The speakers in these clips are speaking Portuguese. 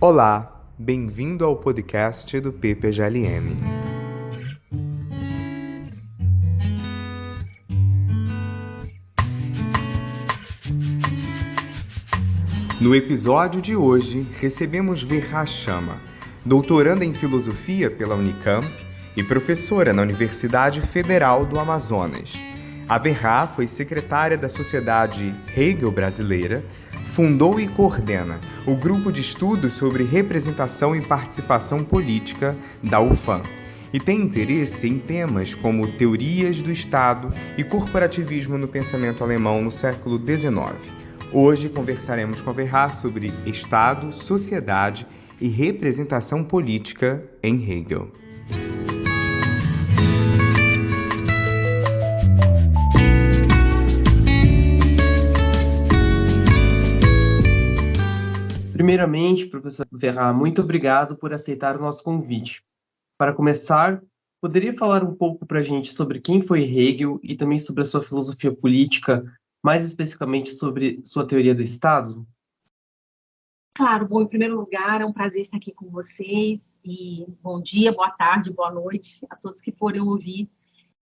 Olá, bem-vindo ao podcast do PPGLM. No episódio de hoje, recebemos Verra Chama, doutoranda em filosofia pela Unicamp e professora na Universidade Federal do Amazonas. A Verra foi secretária da Sociedade Hegel Brasileira, fundou e coordena o grupo de estudos sobre representação e participação política da UFAM e tem interesse em temas como teorias do Estado e corporativismo no pensamento alemão no século XIX. Hoje conversaremos com a Verra sobre Estado, sociedade e representação política em Hegel. Primeiramente, professor Verra, muito obrigado por aceitar o nosso convite. Para começar, poderia falar um pouco para a gente sobre quem foi Hegel e também sobre a sua filosofia política, mais especificamente sobre sua teoria do Estado? Claro, bom, em primeiro lugar, é um prazer estar aqui com vocês e bom dia, boa tarde, boa noite a todos que forem ouvir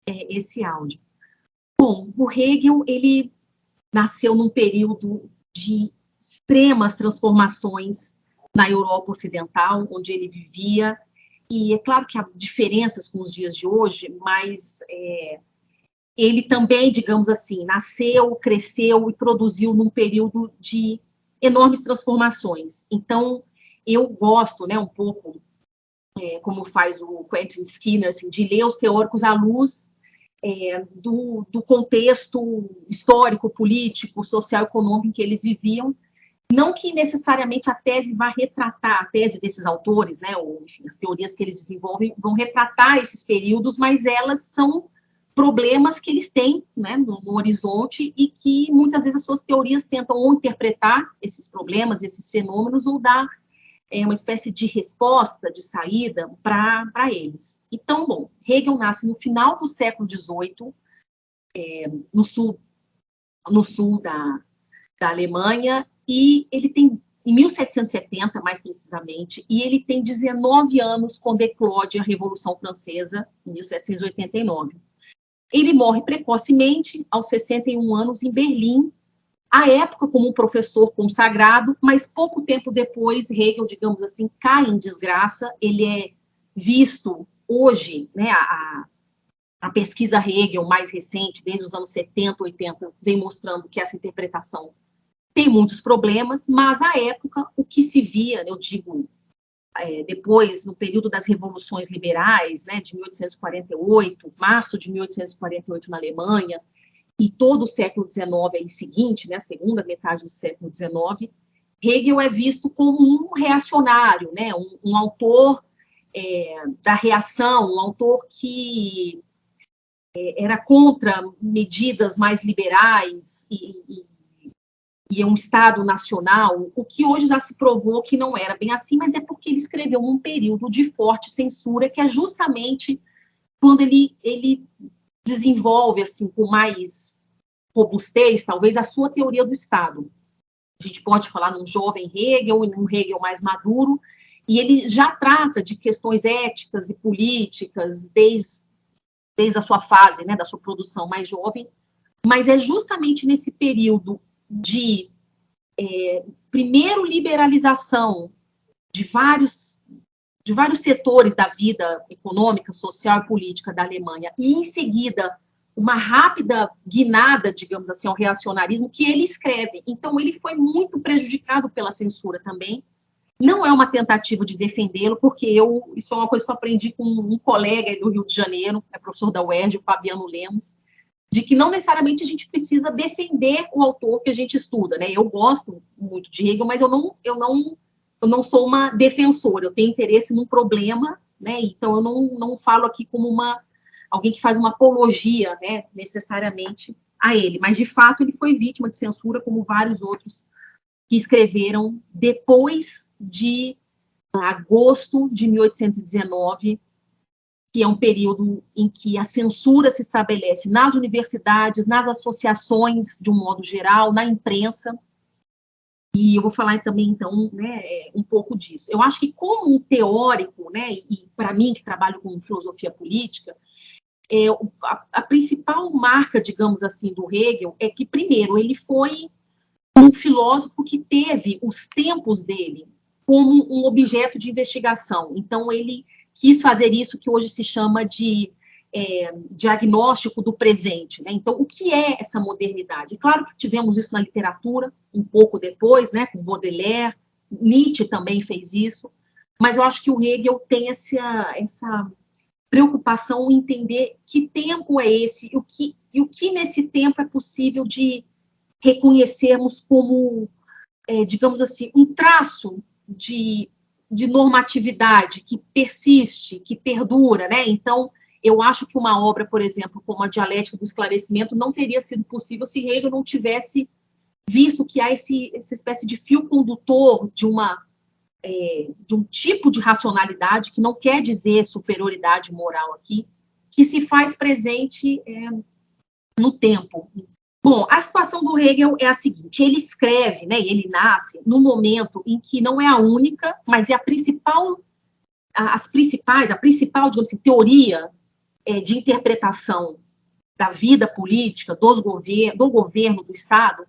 esse áudio. Bom, o Hegel, ele nasceu num período de extremas transformações na Europa Ocidental, onde ele vivia, e é claro que há diferenças com os dias de hoje, mas ele também, digamos assim, nasceu, cresceu e produziu num período de enormes transformações. Então, eu gosto, um pouco, como faz o Quentin Skinner, assim, de ler os teóricos à luz do contexto histórico, político, social, econômico em que eles viviam. Não que necessariamente a tese vá retratar, a tese desses autores, ou enfim, as teorias que eles desenvolvem vão retratar esses períodos, mas elas são problemas que eles têm, no horizonte e que muitas vezes as suas teorias tentam ou interpretar esses problemas, esses fenômenos, ou dar uma espécie de resposta, de saída para eles. Então, bom, Hegel nasce no final do século XVIII, no sul da Alemanha, e ele tem, em 1770, mais precisamente, e ele tem 19 anos quando eclode a Revolução Francesa, em 1789. Ele morre precocemente, aos 61 anos, em Berlim, à época como um professor consagrado, mas pouco tempo depois, Hegel, digamos assim, cai em desgraça. Ele é visto hoje, a pesquisa Hegel mais recente, desde os anos 70, 80, vem mostrando que essa interpretação tem muitos problemas, mas à época o que se via, eu digo, depois, no período das revoluções liberais, de 1848, março de 1848 na Alemanha, e todo o século XIX aí seguinte, a segunda metade do século XIX, Hegel é visto como um reacionário, um autor da reação, um autor que era contra medidas mais liberais e um Estado nacional, o que hoje já se provou que não era bem assim, mas é porque ele escreveu num período de forte censura, que é justamente quando ele desenvolve, assim, com mais robustez, talvez, a sua teoria do Estado. A gente pode falar num jovem Hegel e num Hegel mais maduro, e ele já trata de questões éticas e políticas desde a sua fase, da sua produção mais jovem, mas é justamente nesse período de primeiro liberalização de vários setores da vida econômica, social e política da Alemanha, e em seguida uma rápida guinada, digamos assim, ao reacionarismo, que ele escreve. Então, ele foi muito prejudicado pela censura também. Não é uma tentativa de defendê-lo, porque isso foi uma coisa que eu aprendi com um colega do Rio de Janeiro, professor da UERJ, o Fabiano Lemos, de que não necessariamente a gente precisa defender o autor que a gente estuda, Eu gosto muito de Hegel, mas eu não sou uma defensora, eu tenho interesse num problema, Então eu não falo aqui como alguém que faz uma apologia, necessariamente a ele, mas de fato ele foi vítima de censura, como vários outros que escreveram depois de agosto de 1819, que é um período em que a censura se estabelece nas universidades, nas associações, de um modo geral, na imprensa, E eu vou falar também, então, né, um pouco disso. Eu acho que como um teórico, né, e para mim, que trabalho com filosofia política, a principal marca, digamos assim, do Hegel é que, primeiro, ele foi um filósofo que teve os tempos dele como um objeto de investigação. Então, ele quis fazer isso que hoje se chama de diagnóstico do presente, né? Então, o que é essa modernidade? Claro que tivemos isso na literatura, um pouco depois, né, com Baudelaire, Nietzsche também fez isso, mas eu acho que o Hegel tem essa preocupação em entender que tempo é esse e o que nesse tempo é possível de reconhecermos como, digamos assim, um traço de normatividade que persiste, que perdura, né? Então, eu acho que uma obra, por exemplo, como a Dialética do Esclarecimento, não teria sido possível se Hegel não tivesse visto que há essa espécie de fio condutor de um tipo de racionalidade, que não quer dizer superioridade moral aqui, que se faz presente no tempo. Bom, a situação do Hegel é a seguinte: ele escreve, né, ele nasce num momento em que não é a única, mas é a principal, digamos assim, teoria de interpretação da vida política, do governo, do Estado,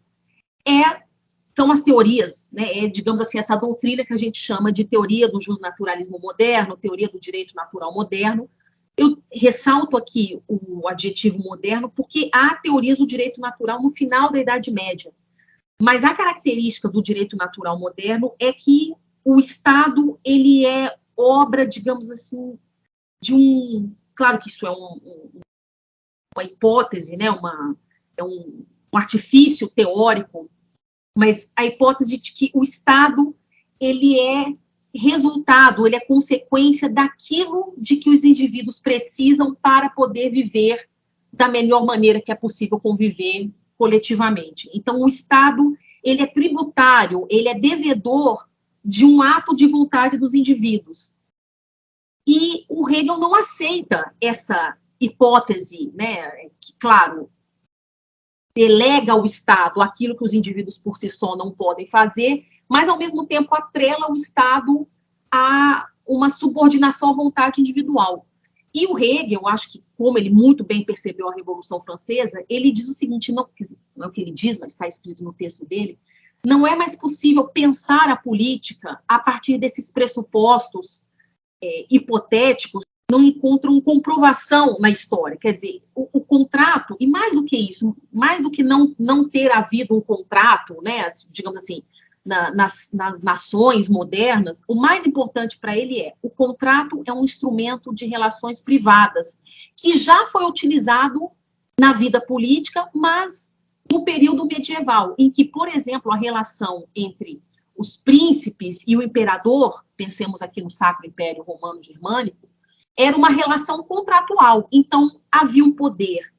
são as teorias, né, digamos assim, essa doutrina que a gente chama de teoria do justnaturalismo moderno, teoria do direito natural moderno. Eu ressalto aqui o adjetivo moderno porque há teorias do direito natural no final da Idade Média, mas a característica do direito natural moderno é que o Estado, ele é obra, digamos assim, claro que isso é uma hipótese, né, um artifício teórico, mas a hipótese de que o Estado, ele é resultado, ele é consequência daquilo de que os indivíduos precisam para poder viver da melhor maneira que é possível conviver coletivamente. Então, o Estado, ele é tributário, ele é devedor de um ato de vontade dos indivíduos. E o Hegel não aceita essa hipótese, né, que, claro, delega ao Estado aquilo que os indivíduos por si só não podem fazer, mas, ao mesmo tempo, atrela o Estado a uma subordinação à vontade individual. E o Hegel, acho que, como ele muito bem percebeu a Revolução Francesa, ele diz o seguinte, não é o que ele diz, mas está escrito no texto dele, não é mais possível pensar a política a partir desses pressupostos hipotéticos, não encontram comprovação na história. Quer dizer, o contrato, e mais do que isso, mais do que não ter havido um contrato, né, digamos assim, nas nações modernas, o mais importante para ele o contrato é um instrumento de relações privadas, que já foi utilizado na vida política, mas no período medieval, em que, por exemplo, a relação entre os príncipes e o imperador, pensemos aqui no Sacro Império Romano Germânico, era uma relação contratual. Então, havia um poder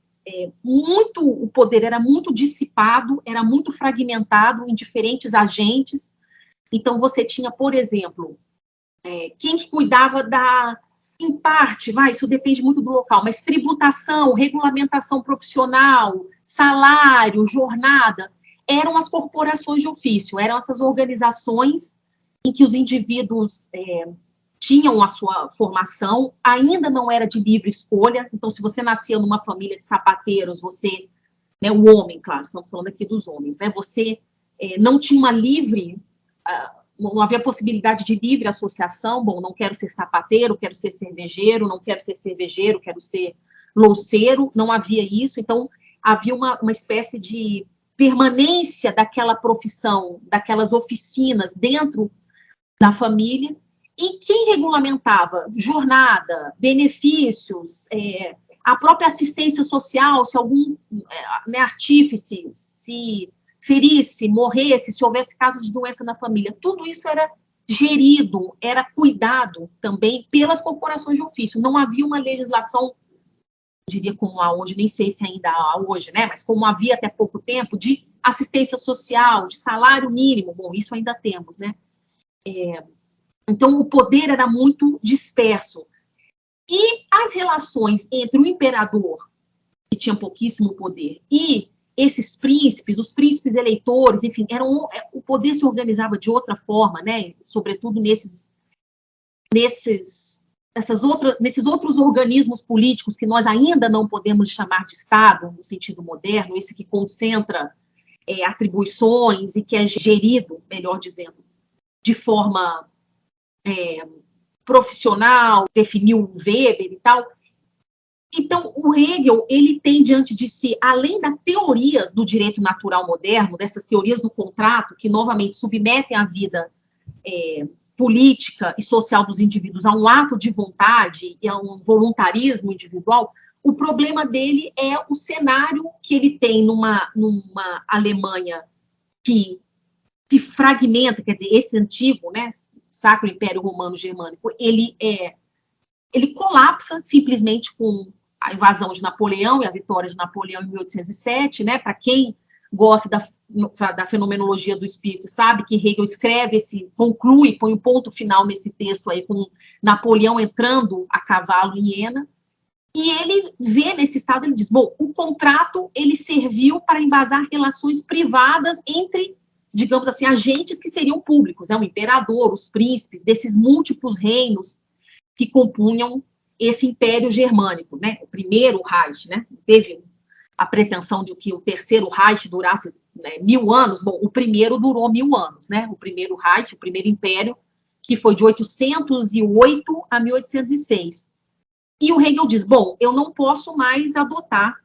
o poder era muito dissipado, era muito fragmentado em diferentes agentes. Então, você tinha, por exemplo, quem que cuidava em parte, isso depende muito do local, mas tributação, regulamentação profissional, salário, jornada, eram as corporações de ofício, eram essas organizações em que os indivíduos tinham a sua formação, ainda não era de livre escolha. Então, se você nascia numa família de sapateiros, você, né, o homem, claro, estamos falando aqui dos homens, né, você não tinha uma livre, não havia possibilidade de livre associação. Bom, não quero ser sapateiro, quero ser cervejeiro, não quero ser cervejeiro, quero ser louceiro, não havia isso. Então, havia uma espécie de permanência daquela profissão, daquelas oficinas dentro da família. E quem regulamentava jornada, benefícios, a própria assistência social, se algum artífice se ferisse, morresse, se houvesse casos de doença na família, tudo isso era gerido, era cuidado também pelas corporações de ofício. Não havia uma legislação, diria como há hoje, nem sei se ainda há hoje, né, mas como havia até pouco tempo, de assistência social, de salário mínimo. Bom, isso ainda temos, né? Então, o poder era muito disperso. E as relações entre o imperador, que tinha pouquíssimo poder, e esses príncipes, os príncipes eleitores, enfim, o poder se organizava de outra forma, né? Sobretudo nesses outros organismos políticos que nós ainda não podemos chamar de Estado, no sentido moderno, esse que concentra atribuições e que é gerido, melhor dizendo, de forma profissional, definiu o Weber e tal. Então, o Hegel, ele tem diante de si, além da teoria do direito natural moderno, dessas teorias do contrato, que novamente submetem a vida política e social dos indivíduos a um ato de vontade e a um voluntarismo individual, o problema dele é o cenário que ele tem numa Alemanha que se fragmenta, quer dizer, esse antigo, né, Sacro Império Romano Germânico, ele colapsa simplesmente com a invasão de Napoleão e a vitória de Napoleão em 1807, né? Para quem gosta da fenomenologia do espírito, sabe que Hegel conclui, põe um ponto final nesse texto aí, com Napoleão entrando a cavalo em Iena, e ele vê nesse estado, ele diz, bom, o contrato, ele serviu para embasar relações privadas entre, digamos assim, agentes que seriam públicos, né? O imperador, os príncipes, desses múltiplos reinos que compunham esse império germânico, né? O primeiro Reich, né? Teve a pretensão de que o terceiro Reich durasse 1000 anos. Bom, o primeiro durou 1000 anos, né? O primeiro Reich, o primeiro império, que foi de 808 a 1806. E o Hegel diz, bom, eu não posso mais adotar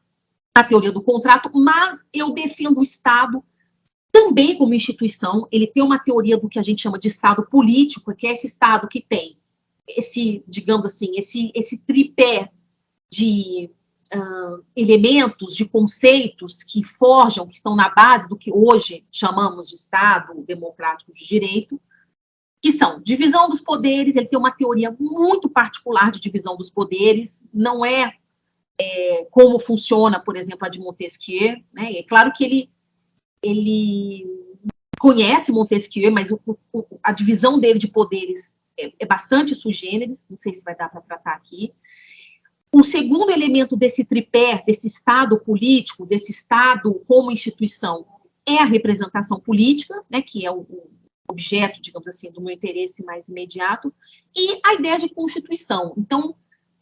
a teoria do contrato, mas eu defendo o Estado também como instituição. Ele tem uma teoria do que a gente chama de Estado político, que é esse Estado que tem esse, digamos assim, esse tripé de elementos, de conceitos que forjam, que estão na base do que hoje chamamos de Estado democrático de direito, que são divisão dos poderes. Ele tem uma teoria muito particular de divisão dos poderes, não é como funciona, por exemplo, a de Montesquieu, né? É claro que ele conhece Montesquieu, mas a divisão dele de poderes é bastante sui generis, não sei se vai dar para tratar aqui. O segundo elemento desse tripé, desse Estado político, desse Estado como instituição, é a representação política, né, que é o objeto, digamos assim, do meu interesse mais imediato, e a ideia de constituição. Então,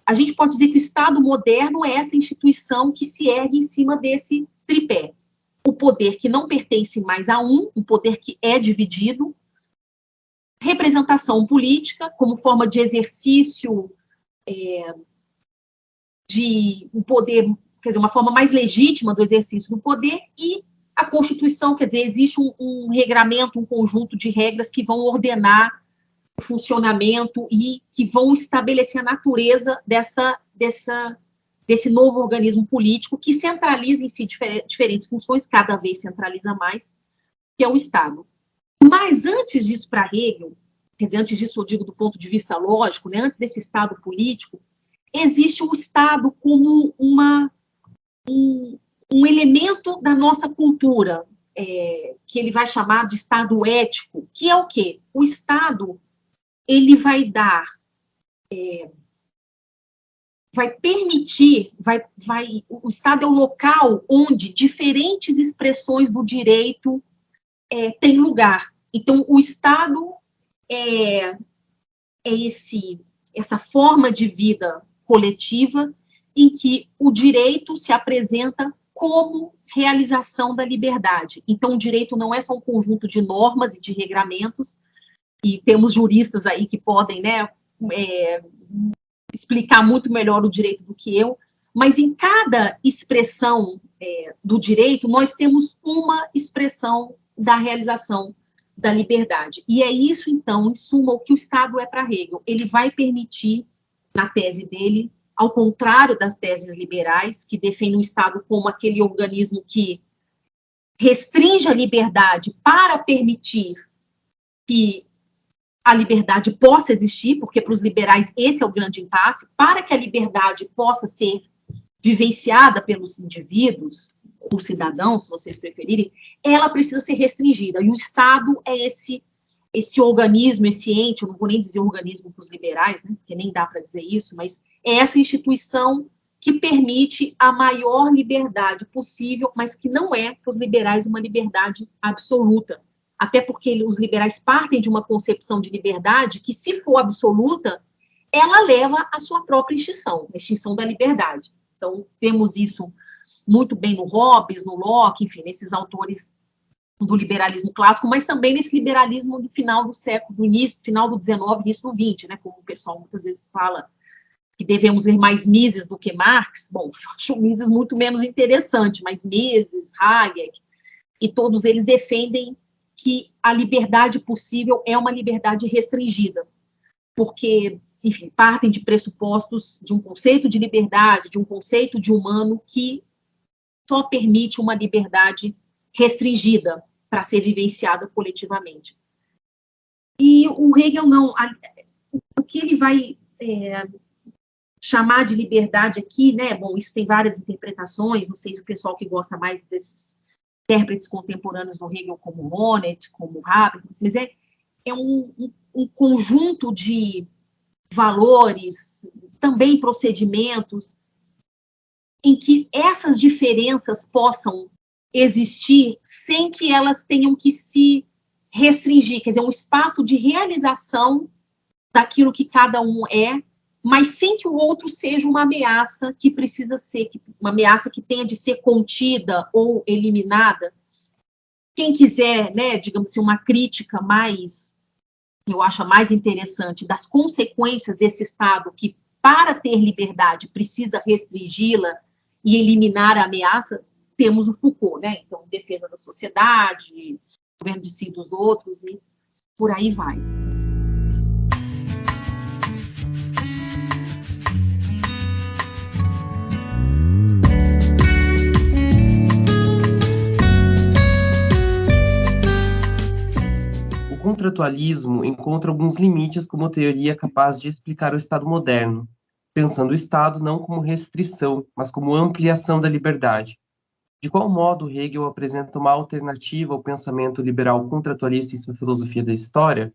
a gente pode dizer que o Estado moderno é essa instituição que se ergue em cima desse tripé. O poder que não pertence mais a um poder que é dividido, representação política como forma de exercício de um poder, quer dizer, uma forma mais legítima do exercício do poder, e a Constituição, quer dizer, existe um regramento, um conjunto de regras que vão ordenar o funcionamento e que vão estabelecer a natureza desse novo organismo político que centraliza em si diferentes funções, cada vez centraliza mais, que é o Estado. Mas antes disso, para Hegel, quer dizer, antes disso eu digo do ponto de vista lógico, né, antes desse Estado político, existe o Estado como um elemento da nossa cultura, que ele vai chamar de Estado ético, que é o quê? O Estado, ele vai dar, vai permitir, o Estado é o local onde diferentes expressões do direito têm lugar. Então, o Estado é essa forma de vida coletiva em que o direito se apresenta como realização da liberdade. Então, o direito não é só um conjunto de normas e de regramentos, e temos juristas aí que podem, né, explicar muito melhor o direito do que eu, mas em cada expressão do direito, nós temos uma expressão da realização da liberdade. E é isso, então, em suma, o que o Estado é para Hegel. Ele vai permitir, na tese dele, ao contrário das teses liberais, que defendem o Estado como aquele organismo que restringe a liberdade para permitir que a liberdade possa existir, porque para os liberais esse é o grande impasse, para que a liberdade possa ser vivenciada pelos indivíduos, ou cidadãos, se vocês preferirem, ela precisa ser restringida. E o Estado é esse organismo, esse ente, eu não vou nem dizer organismo para os liberais, né, porque nem dá para dizer isso, mas é essa instituição que permite a maior liberdade possível, mas que não é para os liberais uma liberdade absoluta. Até porque os liberais partem de uma concepção de liberdade que, se for absoluta, ela leva à sua própria extinção, a extinção da liberdade. Então, temos isso muito bem no Hobbes, no Locke, enfim, nesses autores do liberalismo clássico, mas também nesse liberalismo do final do século, do início, final do XIX, início do XX, né, como o pessoal muitas vezes fala que devemos ler mais Mises do que Marx. Bom, eu acho Mises muito menos interessante, mas Mises, Hayek, e todos eles defendem que a liberdade possível é uma liberdade restringida, porque, enfim, partem de pressupostos de um conceito de liberdade, de um conceito de humano que só permite uma liberdade restringida para ser vivenciada coletivamente. E o Hegel não, o que ele vai chamar de liberdade aqui, né? Bom, isso tem várias interpretações, não sei se o pessoal que gosta mais desses intérpretes contemporâneos do Hegel, como Monet, como Habermas, mas é um conjunto de valores, também procedimentos, em que essas diferenças possam existir sem que elas tenham que se restringir, quer dizer, um espaço de realização daquilo que cada um é, mas sem que o outro seja uma ameaça que precisa ser, uma ameaça que tenha de ser contida ou eliminada. Quem quiser, né, digamos assim, uma crítica mais, eu acho a mais interessante, das consequências desse Estado que, para ter liberdade, precisa restringi-la e eliminar a ameaça, temos o Foucault, né? Então, defesa da sociedade, governo de si e dos outros, e por aí vai. O contratualismo encontra alguns limites como teoria capaz de explicar o Estado moderno, pensando o Estado não como restrição, mas como ampliação da liberdade. De qual modo Hegel apresenta uma alternativa ao pensamento liberal contratualista em sua filosofia da história?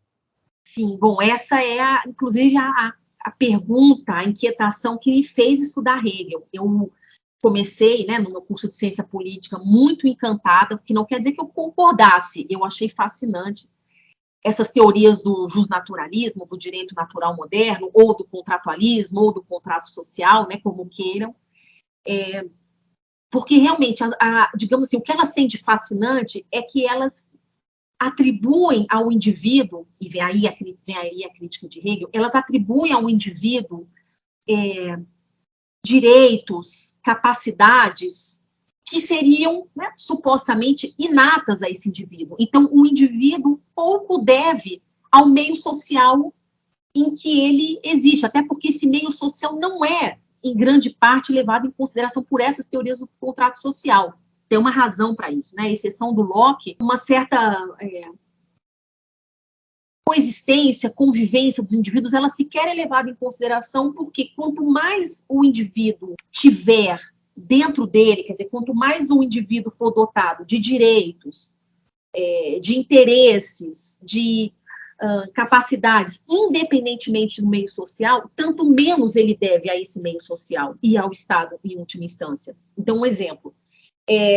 Sim, bom, essa é, inclusive, a pergunta, a inquietação que me fez estudar Hegel. Eu comecei, né, no meu curso de ciência política muito encantada, porque não quer dizer que eu concordasse, eu achei fascinante essas teorias do justnaturalismo, do direito natural moderno, ou do contratualismo, ou do contrato social, né, como queiram, porque realmente, digamos assim, o que elas têm de fascinante é que elas atribuem ao indivíduo, e vem aí a crítica de Hegel, elas atribuem ao indivíduo direitos, capacidades que seriam, né, supostamente inatas a esse indivíduo. Então, o indivíduo pouco deve ao meio social em que ele existe, até porque esse meio social não é, em grande parte, levado em consideração por essas teorias do contrato social. Tem uma razão para isso, né? A exceção do Locke, uma certa coexistência, convivência dos indivíduos, ela sequer é levada em consideração, porque quanto mais o indivíduo tiver dentro dele, quer dizer, quanto mais o indivíduo for dotado de direitos, de interesses, de capacidades, independentemente do meio social, tanto menos ele deve a esse meio social e ao Estado, em última instância. Então, um exemplo.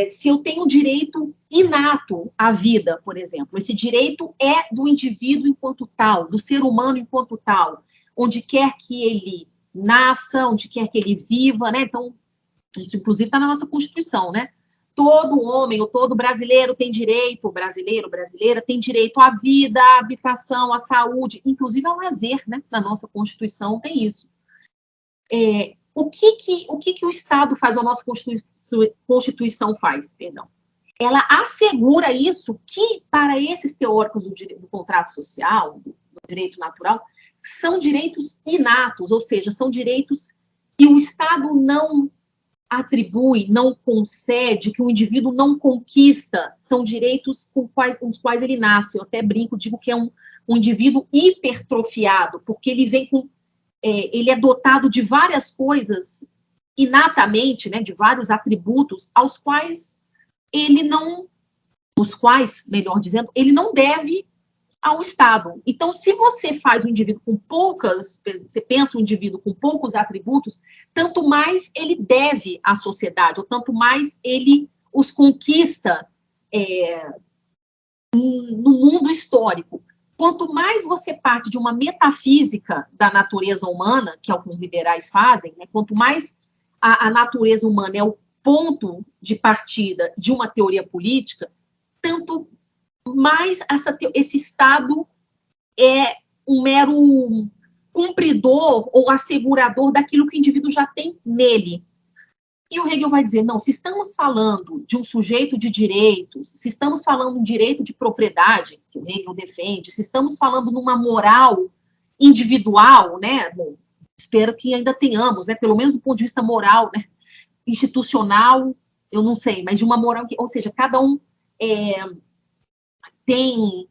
Se eu tenho direito inato à vida, por exemplo, esse direito é do indivíduo enquanto tal, do ser humano enquanto tal, onde quer que ele nasça, onde quer que ele viva, né? Então, isso inclusive está na nossa Constituição, né? Todo homem ou todo brasileiro tem direito, brasileira, tem direito à vida, à habitação, à saúde, inclusive ao lazer, né? Na nossa Constituição tem isso. O que o Estado faz, a nossa Constituição faz, perdão? Ela assegura isso, que para esses teóricos do contrato social, do direito natural, são direitos inatos, ou seja, são direitos que o Estado não atribui, não concede, que o indivíduo não conquista, são direitos com os quais ele nasce. Eu até brinco, digo que é um indivíduo hipertrofiado, porque ele vem com ele é dotado de várias coisas inatamente, né, de vários atributos aos quais ele não, os quais, melhor dizendo, ele não deve ao Estado. Então, se você faz um indivíduo com você pensa um indivíduo com poucos atributos, tanto mais ele deve à sociedade, ou tanto mais ele os conquista no mundo histórico. Quanto mais você parte de uma metafísica da natureza humana, que é o que os liberais fazem, né, quanto mais a natureza humana é o ponto de partida de uma teoria política, tanto mais esse Estado é um mero cumpridor ou assegurador daquilo que o indivíduo já tem nele. E o Hegel vai dizer, não, se estamos falando de um sujeito de direitos, se estamos falando de um direito de propriedade, que o Hegel defende, se estamos falando numa moral individual, né, bom, espero que ainda tenhamos, né, pelo menos do ponto de vista moral, né, institucional, eu não sei, mas de uma moral, ou seja, cada um tem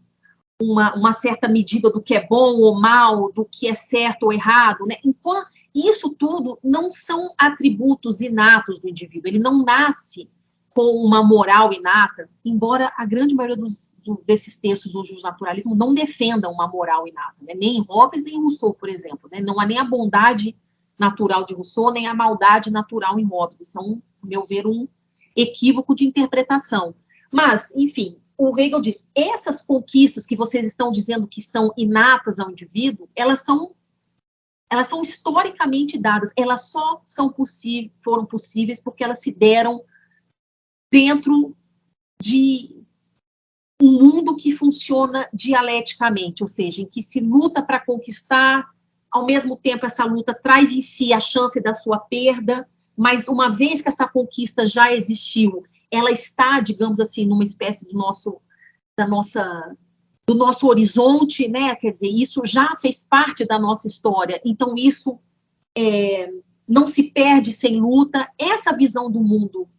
uma certa medida do que é bom ou mal, do que é certo ou errado, né? Enquanto isso tudo não são atributos inatos do indivíduo, ele não nasce com uma moral inata, embora a grande maioria desses textos do justnaturalismo não defendam uma moral inata, né? Nem Hobbes, nem Rousseau, por exemplo, né? Não há nem a bondade natural de Rousseau, nem a maldade natural em Hobbes, isso é, ao meu ver, um equívoco de interpretação. Mas, enfim, o Hegel diz, essas conquistas que vocês estão dizendo que são inatas ao indivíduo, elas são historicamente dadas, elas só foram possíveis porque elas se deram dentro de um mundo que funciona dialeticamente, ou seja, em que se luta para conquistar, ao mesmo tempo essa luta traz em si a chance da sua perda, mas uma vez que essa conquista já existiu, ela está, digamos assim, numa espécie do nosso horizonte, né? Quer dizer, isso já fez parte da nossa história, então isso não se perde sem luta. Essa visão do mundo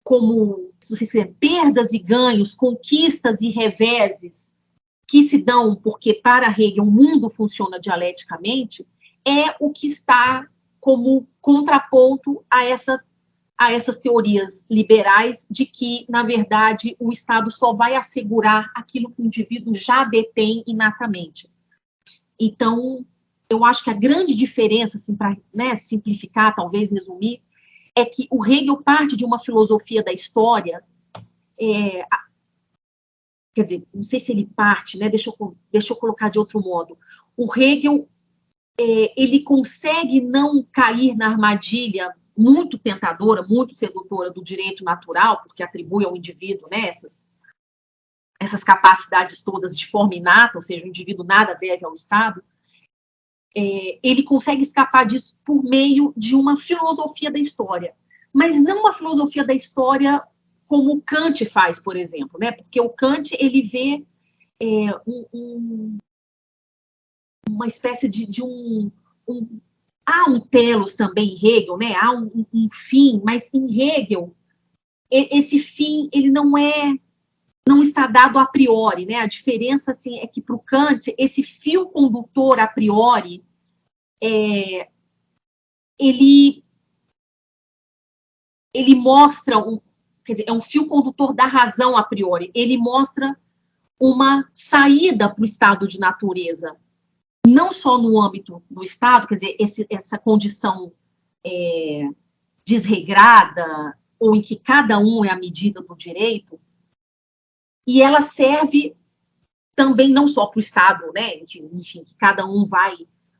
como, se vocês quiserem, perdas e ganhos, conquistas e reveses que se dão porque, para Hegel, o mundo funciona dialeticamente, é o que está como contraponto a essas teorias liberais de que, na verdade, o Estado só vai assegurar aquilo que o indivíduo já detém inatamente. Então, eu acho que a grande diferença, assim, para, né, simplificar, talvez resumir, é que o Hegel parte de uma filosofia da história, quer dizer, não sei se ele parte, né, deixa eu colocar de outro modo. O Hegel, ele consegue não cair na armadilha muito tentadora, muito sedutora do direito natural, porque atribui ao indivíduo, né, essas capacidades todas de forma inata, ou seja, o indivíduo nada deve ao Estado, ele consegue escapar disso por meio de uma filosofia da história, mas não uma filosofia da história como Kant faz, por exemplo, né, porque o Kant, ele vê uma espécie de há um telos também em Hegel, né? Há um fim, mas em Hegel, esse fim, ele não está dado a priori, né? A diferença, assim, é que para o Kant, esse fio condutor a priori, ele mostra, quer dizer, é um fio condutor da razão a priori, ele mostra uma saída para o estado de natureza, não só no âmbito do Estado, quer dizer, essa condição desregrada, ou em que cada um é a medida do direito, e ela serve também não só para o Estado, né, enfim, que cada um vai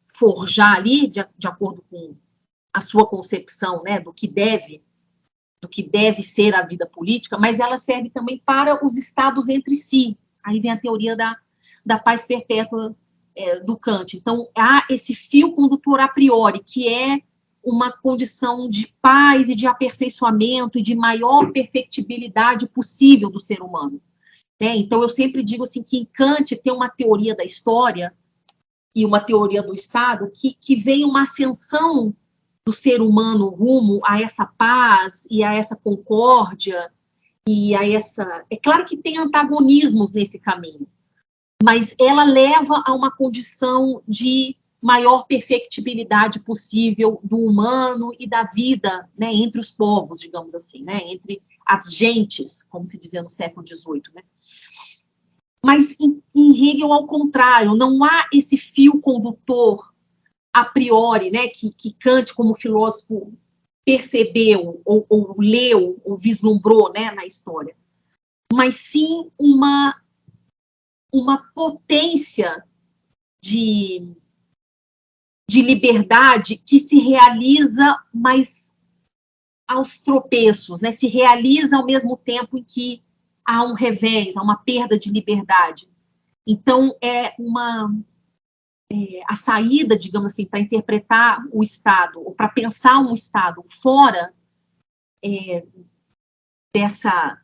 forjar ali, de acordo com a sua concepção, né, do que deve ser a vida política, mas ela serve também para os Estados entre si. Aí vem a teoria da paz perpétua do Kant. Então, há esse fio condutor a priori, que é uma condição de paz e de aperfeiçoamento e de maior perfectibilidade possível do ser humano. Né? Então, eu sempre digo assim, que em Kant tem uma teoria da história e uma teoria do Estado que vem uma ascensão do ser humano rumo a essa paz e a essa concórdia e a essa... É claro que tem antagonismos nesse caminho, mas ela leva a uma condição de maior perfectibilidade possível do humano e da vida, né, entre os povos, digamos assim, né, entre as gentes, como se dizia no século XVIII, né. Mas em Hegel, ao contrário, não há esse fio condutor a priori, né, que Kant, como filósofo, percebeu, ou leu, ou vislumbrou, né, na história, mas sim uma potência de liberdade que se realiza, mas aos tropeços, né, se realiza ao mesmo tempo em que há um revés, há uma perda de liberdade. Então, a saída, digamos assim, para interpretar o Estado, ou para pensar um Estado fora dessa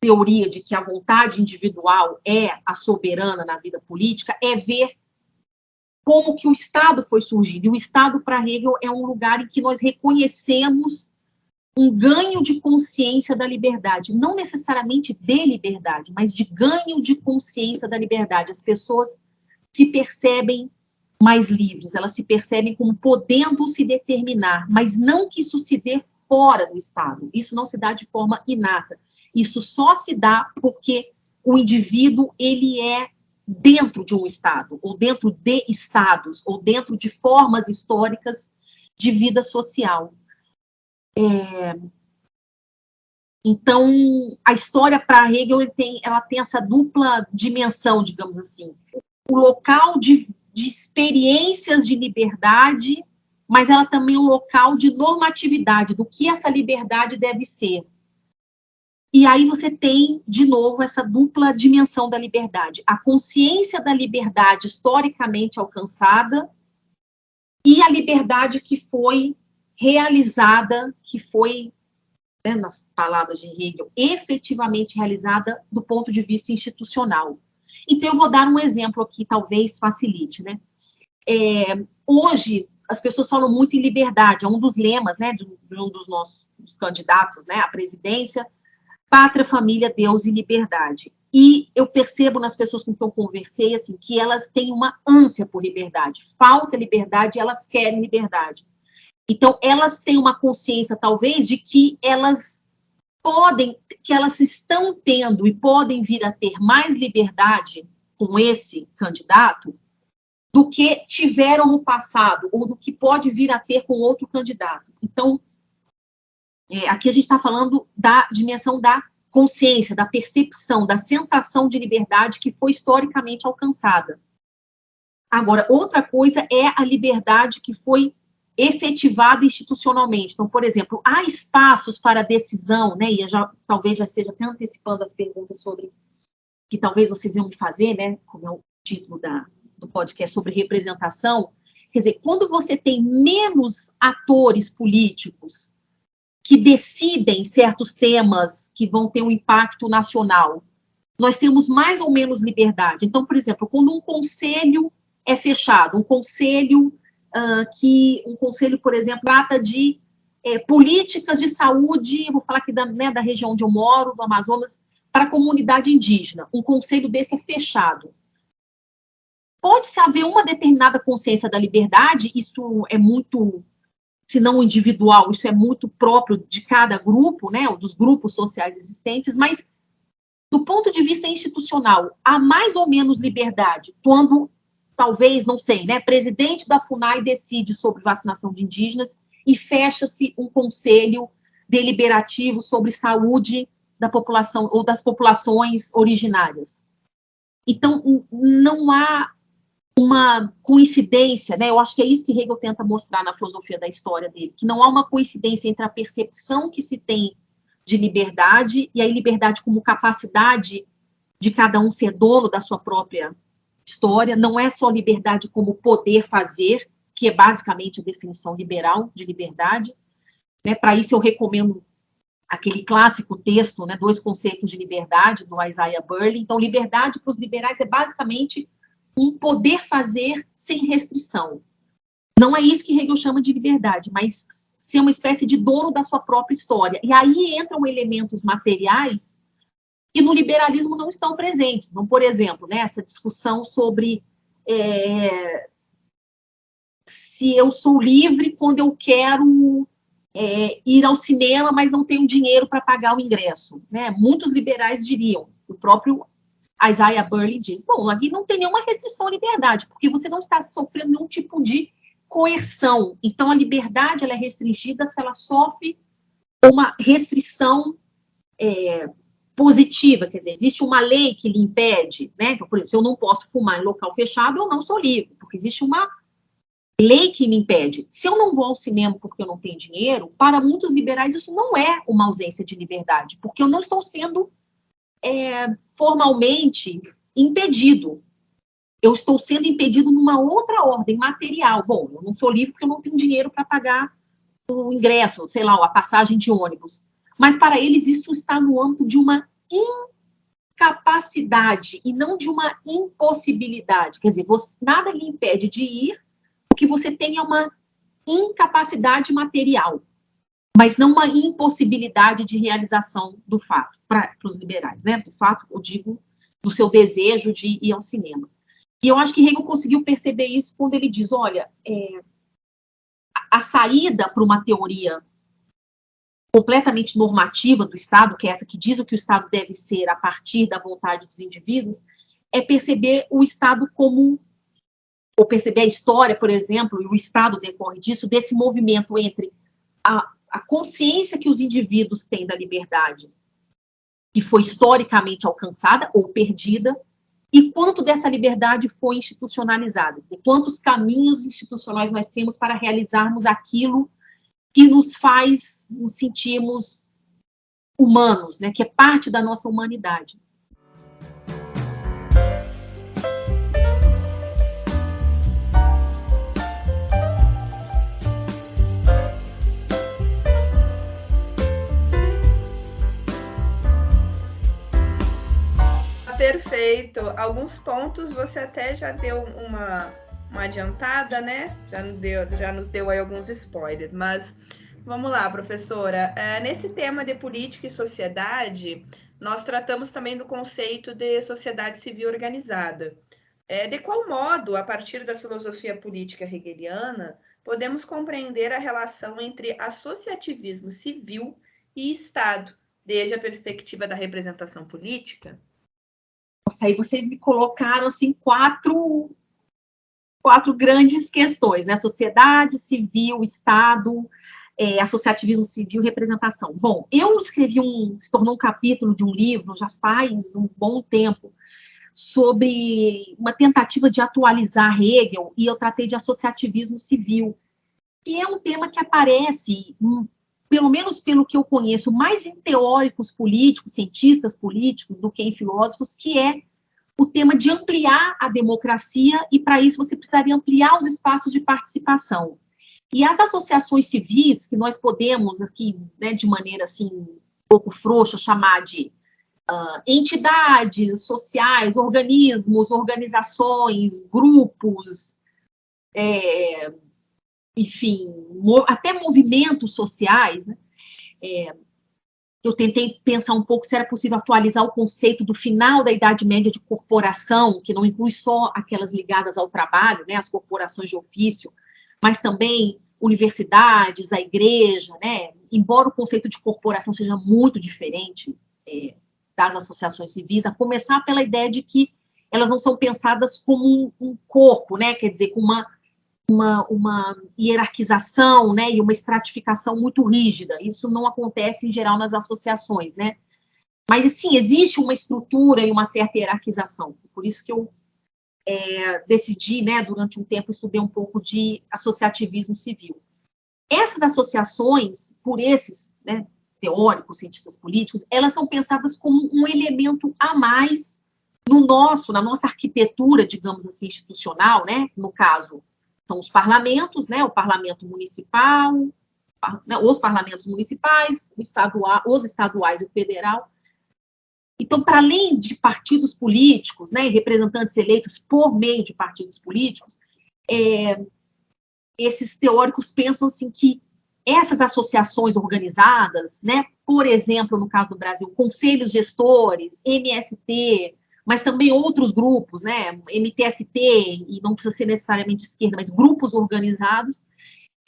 teoria de que a vontade individual é a soberana na vida política, é ver como que o Estado foi surgindo. E o Estado, para Hegel, é um lugar em que nós reconhecemos um ganho de consciência da liberdade, não necessariamente de liberdade, mas de ganho de consciência da liberdade. As pessoas se percebem mais livres, elas se percebem como podendo se determinar, mas não que isso se dê fora do Estado, isso não se dá de forma inata, isso só se dá porque o indivíduo, ele é dentro de um Estado, ou dentro de Estados, ou dentro de formas históricas de vida social. Então, a história para Hegel ela tem essa dupla dimensão, digamos assim. O local de experiências de liberdade, mas ela também é um local de normatividade, do que essa liberdade deve ser. E aí você tem, de novo, essa dupla dimensão da liberdade. A consciência da liberdade historicamente alcançada e a liberdade que foi realizada, que foi, né, nas palavras de Hegel, efetivamente realizada do ponto de vista institucional. Então, eu vou dar um exemplo aqui, talvez facilite, né? Hoje, as pessoas falam muito em liberdade, é um dos lemas, né, de um dos nossos candidatos, né, à presidência: pátria, família, Deus e liberdade. E eu percebo nas pessoas com quem eu conversei, assim, que elas têm uma ânsia por liberdade. Falta liberdade, elas querem liberdade. Então, elas têm uma consciência, talvez, de que elas estão tendo e podem vir a ter mais liberdade com esse candidato do que tiveram no passado, ou do que pode vir a ter com outro candidato. Então, aqui a gente está falando da dimensão da consciência, da percepção, da sensação de liberdade que foi historicamente alcançada. Agora, outra coisa é a liberdade que foi efetivada institucionalmente. Então, por exemplo, há espaços para decisão, né, e talvez já esteja até antecipando as perguntas sobre que talvez vocês iam me fazer, né, como é o título do podcast, sobre representação. Quer dizer, quando você tem menos atores políticos que decidem certos temas que vão ter um impacto nacional, nós temos mais ou menos liberdade. Então, por exemplo, quando um conselho é fechado, um conselho, por exemplo, trata de políticas de saúde, vou falar aqui da região onde eu moro, do Amazonas, para a comunidade indígena, um conselho desse é fechado. Pode-se haver uma determinada consciência da liberdade, isso é muito, se não individual, isso é muito próprio de cada grupo, né, ou dos grupos sociais existentes, mas do ponto de vista institucional, há mais ou menos liberdade quando, talvez, não sei, né, presidente da FUNAI decide sobre vacinação de indígenas e fecha-se um conselho deliberativo sobre saúde da população ou das populações originárias. Então, não há uma coincidência, né? Eu acho que é isso que Hegel tenta mostrar na filosofia da história dele, que não há uma coincidência entre a percepção que se tem de liberdade e a liberdade como capacidade de cada um ser dono da sua própria história. Não é só liberdade como poder fazer, que é basicamente a definição liberal de liberdade, né? Para isso eu recomendo aquele clássico texto, né, Dois Conceitos de Liberdade, do Isaiah Berlin. Então, liberdade para os liberais é basicamente um poder fazer sem restrição. Não é isso que Hegel chama de liberdade, mas ser uma espécie de dono da sua própria história. E aí entram elementos materiais que no liberalismo não estão presentes. Então, por exemplo, né, essa discussão sobre se eu sou livre quando eu quero ir ao cinema, mas não tenho dinheiro para pagar o ingresso, né? Muitos liberais diriam, o próprio a Isaiah Berlin diz, bom, aqui não tem nenhuma restrição à liberdade, porque você não está sofrendo nenhum tipo de coerção. Então, a liberdade ela é restringida se ela sofre uma restrição positiva, quer dizer, existe uma lei que lhe impede, né? Então, por exemplo, se eu não posso fumar em local fechado, eu não sou livre, porque existe uma lei que me impede. Se eu não vou ao cinema porque eu não tenho dinheiro, para muitos liberais isso não é uma ausência de liberdade, porque eu não estou sendo formalmente impedido. Eu estou sendo impedido numa outra ordem material. Bom, eu não sou livre porque eu não tenho dinheiro para pagar o ingresso, sei lá, a passagem de ônibus. Mas para eles isso está no âmbito de uma incapacidade e não de uma impossibilidade. Quer dizer, nada lhe impede de ir, porque você tenha uma incapacidade material, mas não uma impossibilidade de realização do fato, para os liberais, né? Do fato, eu digo, do seu desejo de ir ao cinema. E eu acho que Hegel conseguiu perceber isso quando ele diz, olha, a saída para uma teoria completamente normativa do Estado, que é essa que diz o que o Estado deve ser a partir da vontade dos indivíduos, é perceber o Estado como, ou perceber a história, por exemplo, e o Estado decorre disso, desse movimento entre a consciência que os indivíduos têm da liberdade, que foi historicamente alcançada ou perdida, e quanto dessa liberdade foi institucionalizada, quer dizer, quantos caminhos institucionais nós temos para realizarmos aquilo que nos faz nos sentirmos humanos, né, que é parte da nossa humanidade. Perfeito. Alguns pontos você até já deu uma adiantada, né? Já nos deu aí alguns spoilers, mas vamos lá, professora. Nesse tema de política e sociedade, nós tratamos também do conceito de sociedade civil organizada. De qual modo, a partir da filosofia política hegeliana, podemos compreender a relação entre associativismo civil e Estado, desde a perspectiva da representação política? Nossa, aí vocês me colocaram, assim, quatro grandes questões, né? Sociedade civil, Estado, associativismo civil, representação. Bom, eu escrevi se tornou um capítulo de um livro, já faz um bom tempo, sobre uma tentativa de atualizar Hegel, e eu tratei de associativismo civil, que é um tema que aparece, pelo menos pelo que eu conheço, mais em teóricos políticos, cientistas políticos, do que em filósofos, que é o tema de ampliar a democracia, e para isso você precisaria ampliar os espaços de participação. E as associações civis, que nós podemos aqui, né, de maneira assim, um pouco frouxa, chamar de entidades sociais, organismos, organizações, grupos, enfim, até movimentos sociais, né? Eu tentei pensar um pouco se era possível atualizar o conceito do final da Idade Média de corporação, que não inclui só aquelas ligadas ao trabalho, né, as corporações de ofício, mas também universidades, a igreja, né? Embora o conceito de corporação seja muito diferente das associações civis, a começar pela ideia de que elas não são pensadas como um corpo, né? Quer dizer, com uma hierarquização, né, e uma estratificação muito rígida. Isso não acontece, em geral, nas associações, né? Mas, sim, existe uma estrutura e uma certa hierarquização. Por isso que eu decidi, né, durante um tempo, estudei um pouco de associativismo civil. Essas associações, por esses, né, teóricos, cientistas políticos, elas são pensadas como um elemento a mais na nossa arquitetura, digamos assim, institucional, né? No caso, são os parlamentos, né? O parlamento municipal, né? Os parlamentos municipais, os estaduais e o federal. Então, para além de partidos políticos, né, representantes eleitos por meio de partidos políticos, esses teóricos pensam assim que essas associações organizadas, né, por exemplo, no caso do Brasil, conselhos gestores, MST, mas também outros grupos, né, MTST, e não precisa ser necessariamente de esquerda, mas grupos organizados,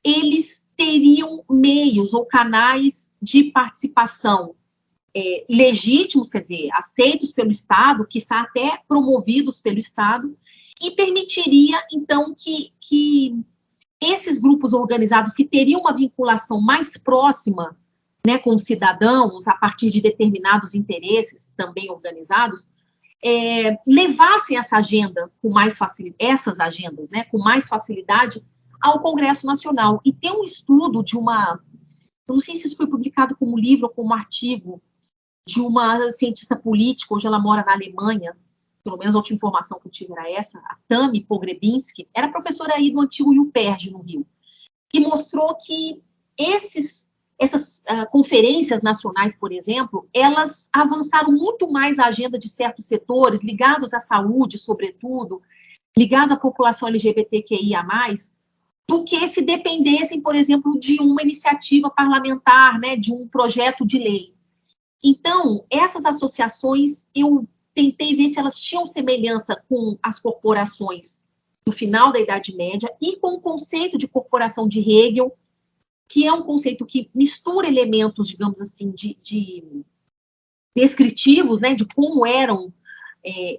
eles teriam meios ou canais de participação legítimos, quer dizer, aceitos pelo Estado, quiçá até promovidos pelo Estado, e permitiria, então, que esses grupos organizados que teriam uma vinculação mais próxima, né, com os cidadãos, a partir de determinados interesses também organizados, levassem essa agenda com mais facilidade, essas agendas, né, com mais facilidade ao Congresso Nacional. E tem um estudo de uma, eu não sei se isso foi publicado como livro ou como artigo, de uma cientista política, hoje ela mora na Alemanha, pelo menos a última informação que eu tive era essa, a Tami Pogrebinski, era professora aí do antigo UPERJ, no Rio, que mostrou que essas conferências nacionais, por exemplo, elas avançaram muito mais a agenda de certos setores, ligados à saúde, sobretudo, ligados à população LGBTQIA+, do que se dependessem, por exemplo, de uma iniciativa parlamentar, né, de um projeto de lei. Então, essas associações, eu tentei ver se elas tinham semelhança com as corporações do final da Idade Média e com o conceito de corporação de Hegel, que é um conceito que mistura elementos, digamos assim, de descritivos, né, de como eram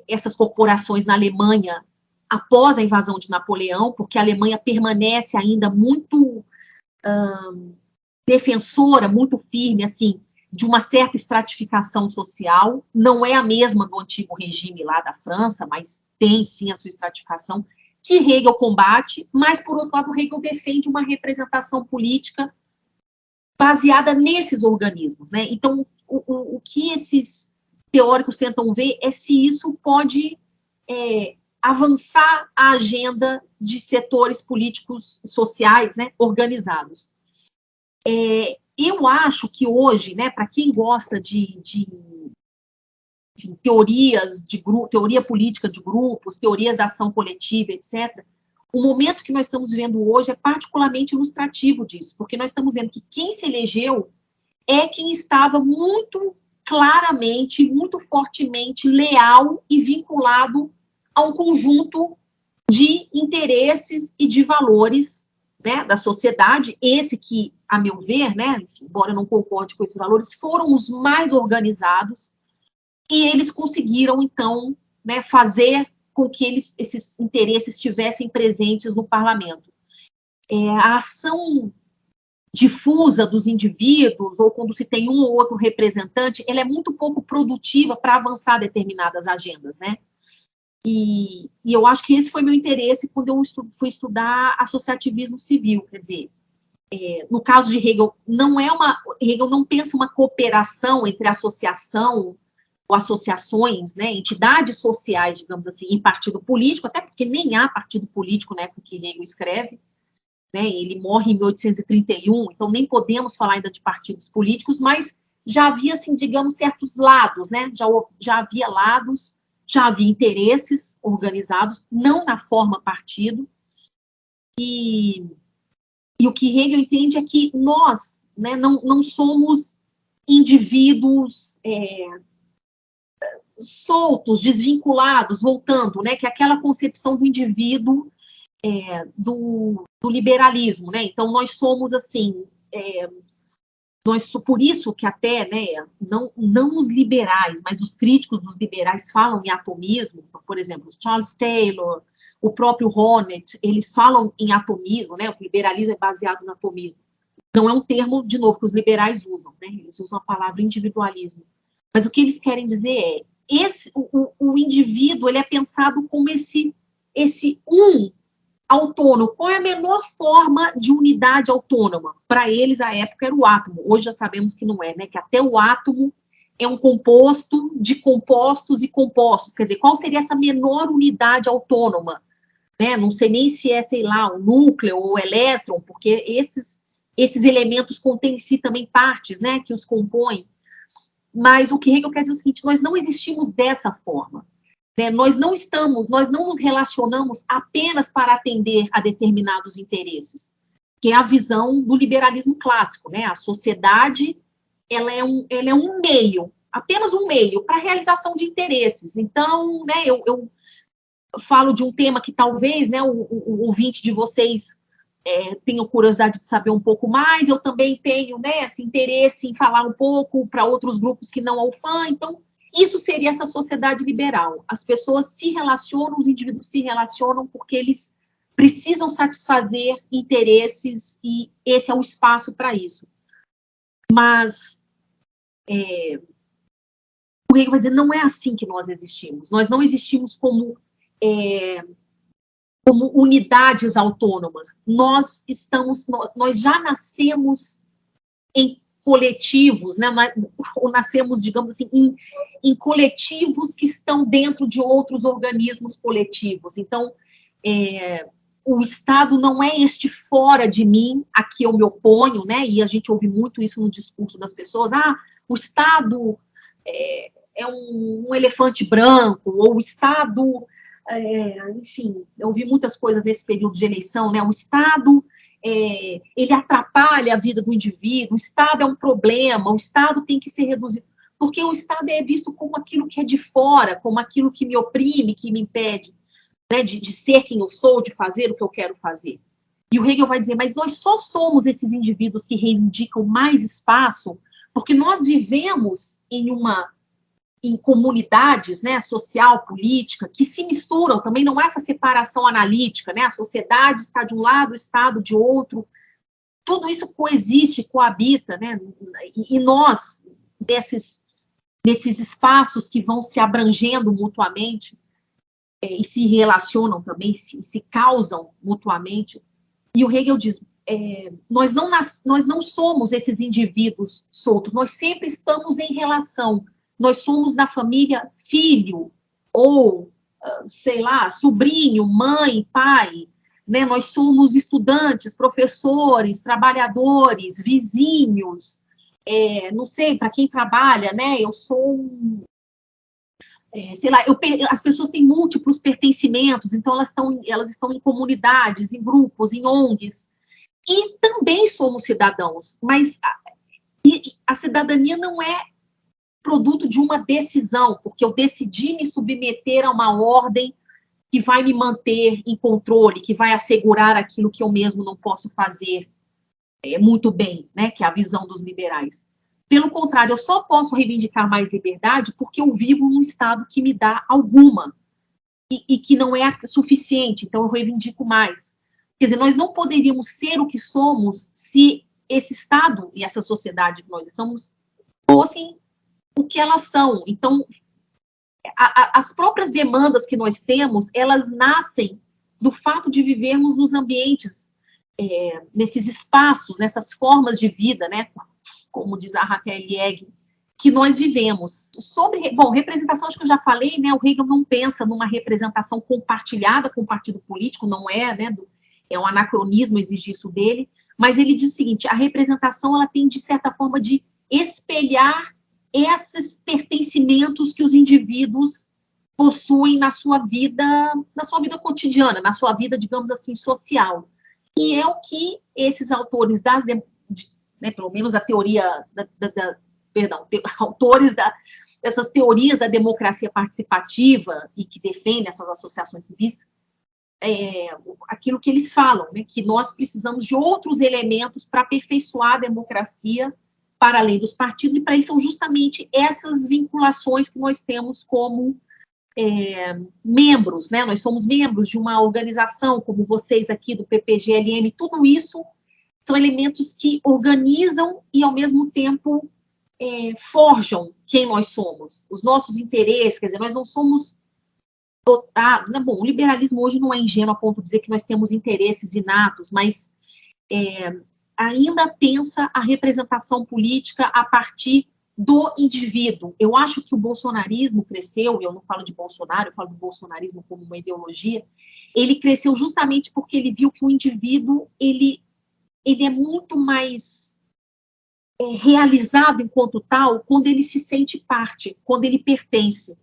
essas corporações na Alemanha após a invasão de Napoleão, porque a Alemanha permanece ainda muito defensora, muito firme, assim, de uma certa estratificação social, não é a mesma do antigo regime lá da França, mas tem sim a sua estratificação, que Hegel combate, mas, por outro lado, Hegel defende uma representação política baseada nesses organismos, né? Então, o que esses teóricos tentam ver é se isso pode avançar a agenda de setores políticos sociais, né, organizados. Eu acho que hoje, né, para quem gosta de enfim, teorias de grupo, teoria política de grupos, teorias da ação coletiva, etc., o momento que nós estamos vivendo hoje é particularmente ilustrativo disso, porque nós estamos vendo que quem se elegeu é quem estava muito claramente, muito fortemente leal e vinculado a um conjunto de interesses e de valores, né, da sociedade, esse que, a meu ver, né, enfim, embora eu não concorde com esses valores, foram os mais organizados, e eles conseguiram, então, né, fazer com que esses interesses estivessem presentes no parlamento. A ação difusa dos indivíduos, ou quando se tem um ou outro representante, ela é muito pouco produtiva para avançar determinadas agendas, né? E eu acho que esse foi meu interesse quando eu fui estudar associativismo civil, quer dizer, no caso de Hegel, Hegel não pensa uma cooperação entre associação ou associações, né, entidades sociais, digamos assim, em partido político, até porque nem há partido político na época que Hegel escreve, né, ele morre em 1831, então nem podemos falar ainda de partidos políticos, mas já havia, assim, digamos, certos lados, né, já havia lados, já havia interesses organizados, não na forma partido, e o que Hegel entende é que nós, né, não somos indivíduos soltos, desvinculados, voltando, né, que é aquela concepção do indivíduo do liberalismo, né, então nós somos, assim, por isso que até, né, não os liberais, mas os críticos dos liberais falam em atomismo, por exemplo, Charles Taylor, o próprio Honneth, eles falam em atomismo, né, o liberalismo é baseado no atomismo. Não é um termo, de novo, que os liberais usam, né, eles usam a palavra individualismo. Mas o que eles querem dizer é, o indivíduo, ele é pensado como esse autônomo. Qual é a menor forma de unidade autônoma? Para eles, à época, era o átomo. Hoje já sabemos que não é, né? Que até o átomo é um composto de compostos e compostos. Quer dizer, qual seria essa menor unidade autônoma? Né? Não sei nem se é, sei lá, o núcleo ou o elétron, porque esses elementos contêm em si também partes, né, que os compõem. Mas o que Hegel quer dizer é o seguinte, nós não existimos dessa forma. Né? Nós não nos relacionamos apenas para atender a determinados interesses, que é a visão do liberalismo clássico, né? A sociedade, ela é um meio, apenas um meio para a realização de interesses. Então, né, eu falo de um tema que talvez, né, o ouvinte de vocês tenho curiosidade de saber um pouco mais, eu também tenho, né, esse interesse em falar um pouco para outros grupos que não a UFAM, então, isso seria essa sociedade liberal. As pessoas se relacionam, os indivíduos se relacionam porque eles precisam satisfazer interesses e esse é o espaço para isso. Mas o Hegel vai dizer, não é assim que nós existimos. Nós não existimos como unidades autônomas. Nós já nascemos em coletivos, né? Ou nascemos, digamos assim, em coletivos que estão dentro de outros organismos coletivos. Então, o Estado não é este fora de mim, a que eu me oponho, né? E a gente ouve muito isso no discurso das pessoas. O Estado é um elefante branco, ou o Estado... enfim, eu ouvi muitas coisas nesse período de eleição, né? O Estado, ele atrapalha a vida do indivíduo, o Estado é um problema, o Estado tem que ser reduzido, porque o Estado é visto como aquilo que é de fora, como aquilo que me oprime, que me impede, né, de ser quem eu sou, de fazer o que eu quero fazer. E o Hegel vai dizer, mas nós só somos esses indivíduos que reivindicam mais espaço, porque nós vivemos em comunidades, né, social, política, que se misturam, também não há essa separação analítica, né, a sociedade está de um lado, o Estado de outro, tudo isso coexiste, coabita, né, e nós, nesses espaços que vão se abrangendo mutuamente, e se relacionam também, se causam mutuamente, e o Hegel diz, nós não somos esses indivíduos soltos, nós sempre estamos em relação. Nós somos da família filho, ou, sei lá, sobrinho, mãe, pai, né? Nós somos estudantes, professores, trabalhadores, vizinhos, não sei, para quem trabalha, né? Eu sou sei lá, as pessoas têm múltiplos pertencimentos, então elas estão em comunidades, em grupos, em ONGs, e também somos cidadãos, mas a cidadania não é produto de uma decisão, porque eu decidi me submeter a uma ordem que vai me manter em controle, que vai assegurar aquilo que eu mesmo não posso fazer muito bem, né, que é a visão dos liberais. Pelo contrário, eu só posso reivindicar mais liberdade porque eu vivo num estado que me dá alguma, e que não é suficiente, então eu reivindico mais. Quer dizer, nós não poderíamos ser o que somos se esse estado e essa sociedade que nós estamos fossem o que elas são. Então, as próprias demandas que nós temos, elas nascem do fato de vivermos nos ambientes, nesses espaços, nessas formas de vida, né, como diz a Raquel Lieg, que nós vivemos. Representação, acho que eu já falei, né, o Hegel não pensa numa representação compartilhada com o partido político, não é, né, é um anacronismo exigir isso dele, mas ele diz o seguinte, a representação, ela tem, de certa forma, de espelhar esses pertencimentos que os indivíduos possuem na sua vida cotidiana, na sua vida, digamos assim, social. E é o que esses autores né, pelo menos a teoria autores dessas teorias da democracia participativa e que defendem essas associações civis, aquilo que eles falam, né, que nós precisamos de outros elementos para aperfeiçoar a democracia para além dos partidos, e para eles são justamente essas vinculações que nós temos como membros, né? Nós somos membros de uma organização, como vocês aqui do PPGLM, tudo isso são elementos que organizam e, ao mesmo tempo, forjam quem nós somos, os nossos interesses, quer dizer, nós não somos dotados, né? Bom, o liberalismo hoje não é ingênuo a ponto de dizer que nós temos interesses inatos, mas ainda pensa a representação política a partir do indivíduo. Eu acho que o bolsonarismo cresceu, e eu não falo de Bolsonaro, eu falo do bolsonarismo como uma ideologia, ele cresceu justamente porque ele viu que o indivíduo, ele é muito mais realizado enquanto tal quando ele se sente parte, quando ele pertence.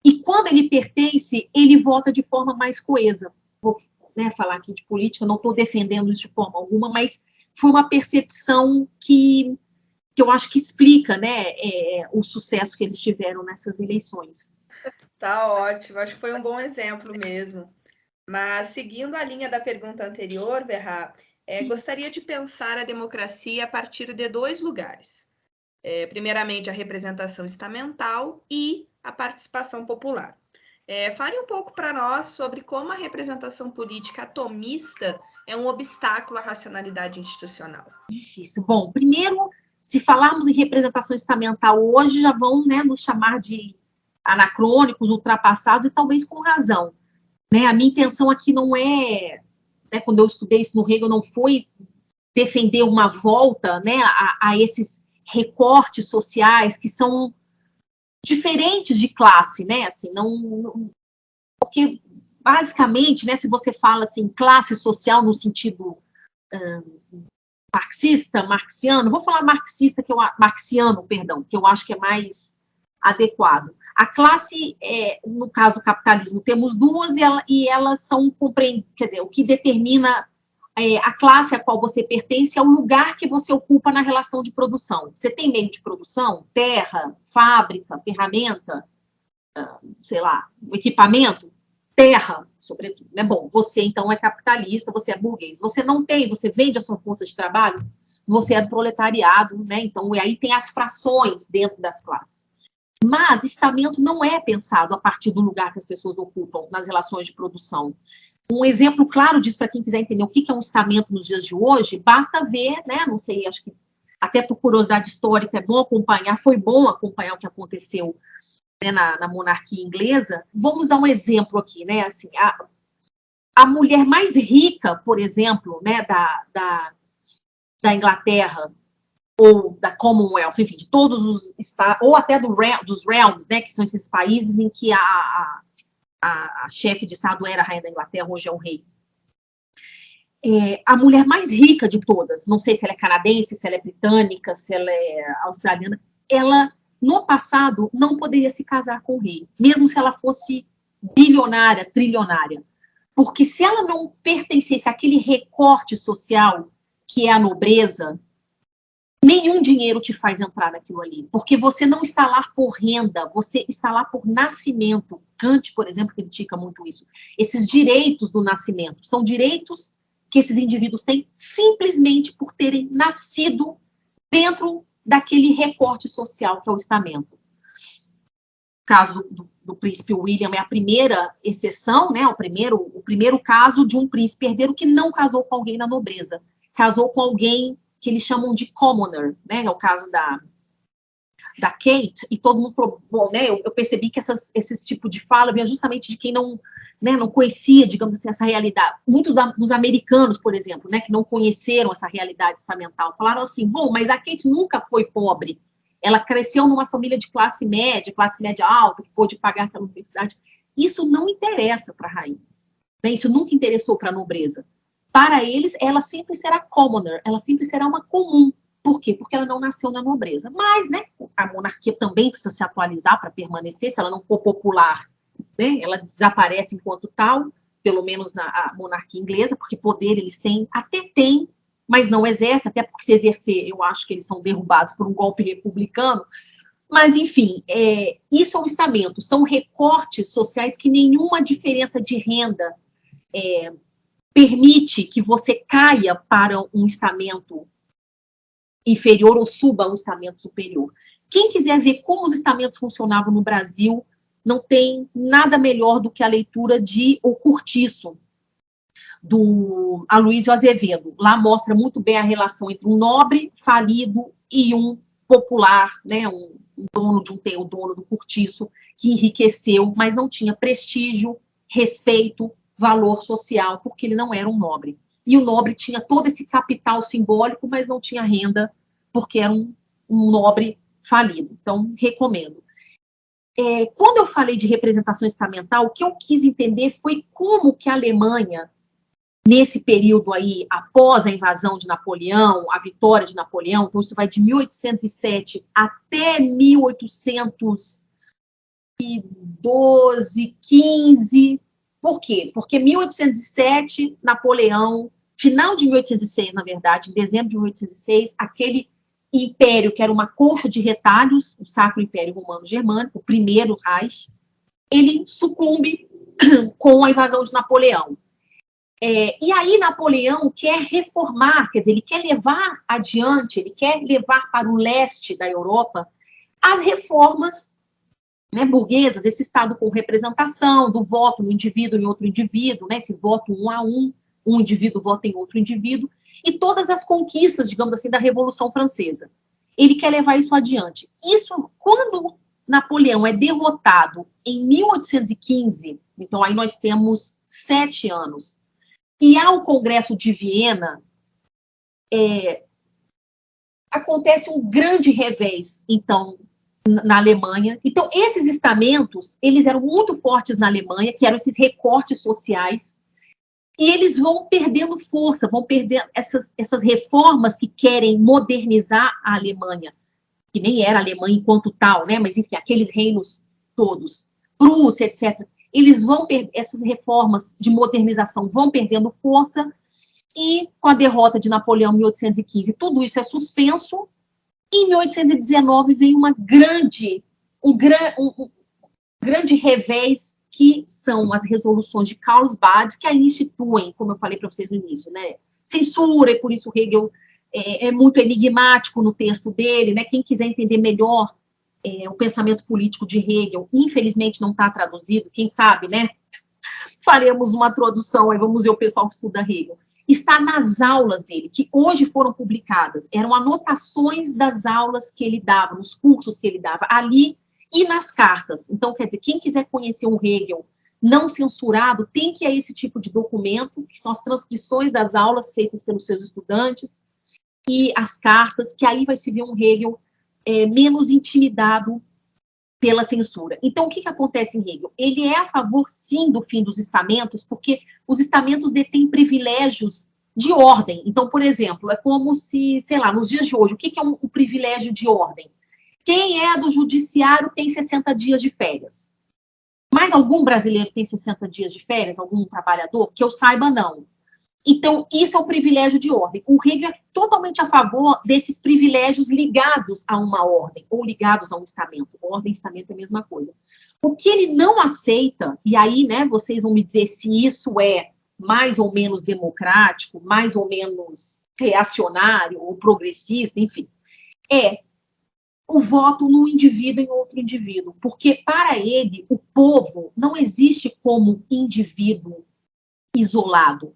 E quando ele pertence, ele vota de forma mais coesa. Vou, né, falar aqui de política, não estou defendendo isso de forma alguma, mas foi uma percepção que eu acho que explica, né, o sucesso que eles tiveram nessas eleições. Tá ótimo, acho que foi um bom exemplo mesmo. Mas, seguindo a linha da pergunta anterior, Verra, gostaria de pensar a democracia a partir de dois lugares. Primeiramente, a representação estamental e a participação popular. Fale um pouco para nós sobre como a representação política atomista é um obstáculo à racionalidade institucional. Difícil. Bom, primeiro, se falarmos em representação estamental hoje, já vão, né, nos chamar de anacrônicos, ultrapassados, e talvez com razão. Né? A minha intenção aqui não é, né, quando eu estudei isso no Hegel, não foi defender uma volta, né, a esses recortes sociais que são diferentes de classe, né, assim, porque basicamente, né, se você fala assim, classe social no sentido marxiano, vou falar marxiano, perdão, que eu acho que é mais adequado. A classe, no caso do capitalismo, temos duas e elas são compreendidas, quer dizer, o que determina a classe a qual você pertence é o lugar que você ocupa na relação de produção. Você tem meio de produção, terra, fábrica, ferramenta, sei lá, equipamento, terra, sobretudo, né? Bom, você então é capitalista, você é burguês. Você não tem, você vende a sua força de trabalho, você é proletariado, né? Então, e aí tem as frações dentro das classes. Mas estamento não é pensado a partir do lugar que as pessoas ocupam nas relações de produção. Um exemplo claro disso, para quem quiser entender o que é um estamento nos dias de hoje, basta ver, né? Não sei, acho que até por curiosidade histórica é bom acompanhar, foi bom acompanhar o que aconteceu, né, na monarquia inglesa. Vamos dar um exemplo aqui, né? Assim, a mulher mais rica, por exemplo, né, da Inglaterra, ou da Commonwealth, enfim, de todos os estados, ou até dos realms, né, que são esses países em que a chefe de estado era a rainha da Inglaterra, hoje é o rei. A mulher mais rica de todas, não sei se ela é canadense, se ela é britânica, se ela é australiana, ela, no passado, não poderia se casar com o rei, mesmo se ela fosse bilionária, trilionária. Porque se ela não pertencesse àquele recorte social que é a nobreza, nenhum dinheiro te faz entrar naquilo ali, porque você não está lá por renda, você está lá por nascimento. Kant, por exemplo, critica muito isso. Esses direitos do nascimento são direitos que esses indivíduos têm simplesmente por terem nascido dentro daquele recorte social que é o estamento. O caso do príncipe William é a primeira exceção, né? O primeiro caso de um príncipe herdeiro que não casou com alguém na nobreza, casou com alguém que eles chamam de commoner, né? É o caso da Kate, e todo mundo falou, bom, né? Eu percebi que esse tipo de fala vinha justamente de quem não, né, não conhecia, digamos assim, essa realidade. Muito dos americanos, por exemplo, né, que não conheceram essa realidade estamental, falaram assim, bom, mas a Kate nunca foi pobre. Ela cresceu numa família de classe média alta, que pôde pagar aquela universidade. Isso não interessa para a rainha. Né? Isso nunca interessou para a nobreza. Para eles, ela sempre será commoner, ela sempre será uma comum. Por quê? Porque ela não nasceu na nobreza. Mas, né, a monarquia também precisa se atualizar para permanecer. Se ela não for popular, né, ela desaparece enquanto tal, pelo menos na monarquia inglesa, porque poder eles têm, até têm, mas não exercem, até porque se exercer, eu acho que eles são derrubados por um golpe republicano. Mas, enfim, isso é um estamento. São recortes sociais que nenhuma diferença de renda permite que você caia para um estamento inferior ou suba a um estamento superior. Quem quiser ver como os estamentos funcionavam no Brasil, não tem nada melhor do que a leitura de O Curtiço, do Aloysio Azevedo. Lá mostra muito bem a relação entre um nobre falido e um popular, né, um dono o dono do cortiço, que enriqueceu, mas não tinha prestígio, respeito, valor social, porque ele não era um nobre. E o nobre tinha todo esse capital simbólico, mas não tinha renda, porque era um nobre falido. Então, recomendo. Quando eu falei de representação estamental, o que eu quis entender foi como que a Alemanha, nesse período aí, após a invasão de Napoleão, a vitória de Napoleão, então isso vai de 1807 até 1812, 15. Por quê? Porque 1807, Napoleão, final de 1806, na verdade, em dezembro de 1806, aquele império que era uma colcha de retalhos, o Sacro Império Romano Germânico, o primeiro Reich, ele sucumbe com a invasão de Napoleão. E aí Napoleão quer reformar, quer dizer, ele quer levar adiante, ele quer levar para o leste da Europa as reformas, né, burguesas, esse Estado com representação do voto no indivíduo em outro indivíduo, né, esse voto 1 a 1, um indivíduo vota em outro indivíduo, e todas as conquistas, digamos assim, da Revolução Francesa. Ele quer levar isso adiante. Isso, quando Napoleão é derrotado em 1815, então aí nós temos 7 anos, e há o Congresso de Viena, acontece um grande revés, então, na Alemanha. Então, esses estamentos, eles eram muito fortes na Alemanha, que eram esses recortes sociais, e eles vão perdendo força, vão perdendo essas reformas que querem modernizar a Alemanha, que nem era Alemanha enquanto tal, né? Mas, enfim, aqueles reinos todos, Prússia, etc., eles vão essas reformas de modernização vão perdendo força, e com a derrota de Napoleão em 1815, tudo isso é suspenso. Em 1819 vem um grande revés, que são as resoluções de Carlsbad, que aí instituem, como eu falei para vocês no início, né, censura, e por isso Hegel é muito enigmático no texto dele, né? Quem quiser entender melhor o pensamento político de Hegel, infelizmente não está traduzido, quem sabe, né? Faremos uma tradução, aí vamos ver o pessoal que estuda Hegel. Está nas aulas dele, que hoje foram publicadas, eram anotações das aulas que ele dava, nos cursos que ele dava, ali e nas cartas. Então, quer dizer, quem quiser conhecer um Hegel não censurado, tem que ir a esse tipo de documento, que são as transcrições das aulas feitas pelos seus estudantes, e as cartas, que aí vai se ver um Hegel menos intimidado pela censura. Então, o que acontece em Hegel? Ele é a favor, sim, do fim dos estamentos, porque os estamentos detêm privilégios de ordem. Então, por exemplo, é como se, sei lá, nos dias de hoje, o que é um privilégio de ordem? Quem é do judiciário tem 60 dias de férias. Mas algum brasileiro tem 60 dias de férias? Algum trabalhador? Que eu saiba, não. Então, isso é um privilégio de ordem. O Hegel é totalmente a favor desses privilégios ligados a uma ordem, ou ligados a um estamento. Ordem e estamento é a mesma coisa. O que ele não aceita, e aí, né, vocês vão me dizer se isso é mais ou menos democrático, mais ou menos reacionário, ou progressista, enfim, é o voto num indivíduo em outro indivíduo. Porque, para ele, o povo não existe como indivíduo isolado.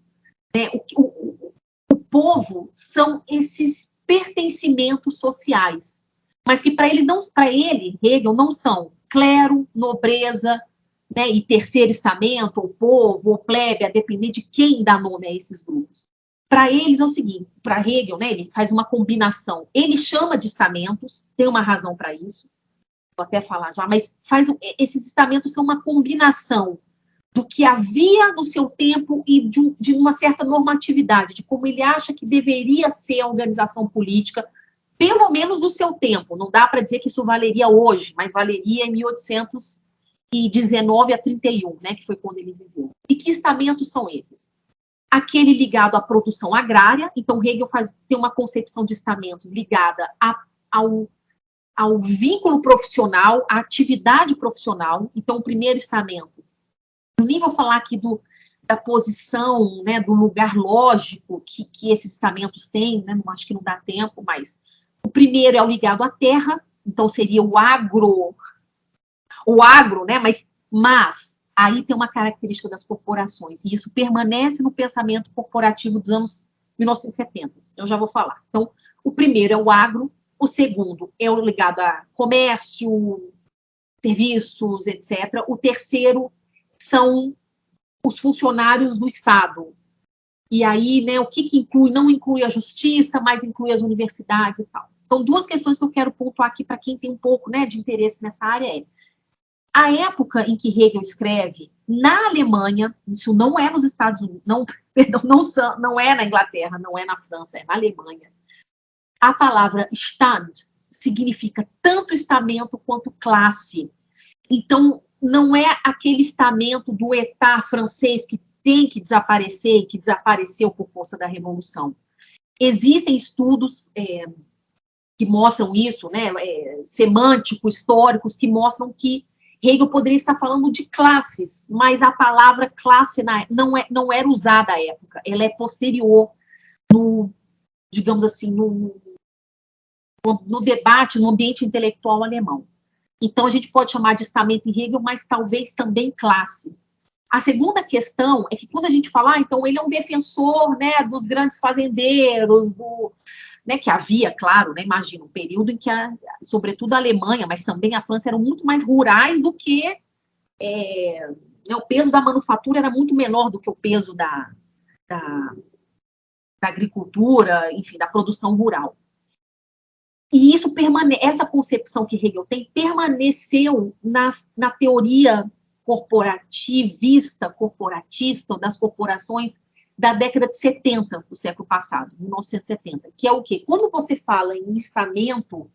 O povo são esses pertencimentos sociais, mas que para ele, Hegel, não são clero, nobreza, né, e terceiro estamento, ou povo, ou plebe, a depender de quem dá nome a esses grupos. Para eles é o seguinte, para Hegel, né, ele faz uma combinação, ele chama de estamentos, tem uma razão para isso, vou até falar já, mas esses estamentos são uma combinação do que havia no seu tempo e de uma certa normatividade, de como ele acha que deveria ser a organização política, pelo menos do seu tempo. Não dá para dizer que isso valeria hoje, mas valeria em 1819 a 31, né, que foi quando ele viveu. E que estamentos são esses? Aquele ligado à produção agrária, então Hegel tem uma concepção de estamentos ligada ao vínculo profissional, à atividade profissional. Então, o primeiro estamento, eu nem vou falar aqui da posição, né, do lugar lógico que esses estamentos têm, né, acho que não dá tempo, mas o primeiro é o ligado à terra, então seria o agro, né, mas aí tem uma característica das corporações, e isso permanece no pensamento corporativo dos anos 1970, eu já vou falar. Então, o primeiro é o agro, o segundo é o ligado a comércio, serviços, etc. O terceiro são os funcionários do Estado. E aí, né, o que inclui? Não inclui a justiça, mas inclui as universidades e tal. Então, duas questões que eu quero pontuar aqui para quem tem um pouco, né, de interesse nessa área é a época em que Hegel escreve na Alemanha, isso não é nos Estados Unidos, não é na Inglaterra, não é na França, é na Alemanha. A palavra Stand significa tanto estamento quanto classe. Então, não é aquele estamento do État francês que tem que desaparecer e que desapareceu por força da Revolução. Existem estudos que mostram isso, né, semânticos, históricos, que mostram que Hegel poderia estar falando de classes, mas a palavra classe não era usada à época, ela é posterior digamos assim, no debate, no ambiente intelectual alemão. Então, a gente pode chamar de estamento em Hegel, mas talvez também classe. A segunda questão é que quando a gente fala, então ele é um defensor, né, dos grandes fazendeiros, né, que havia, claro, né, imagina, um período em que, sobretudo a Alemanha, mas também a França, eram muito mais rurais do que né, o peso da manufatura era muito menor do que o peso da agricultura, enfim, da produção rural. E isso essa concepção que Hegel tem permaneceu na teoria corporatista das corporações da década de 70 do século passado, 1970, que é o quê? Quando você fala em estamento,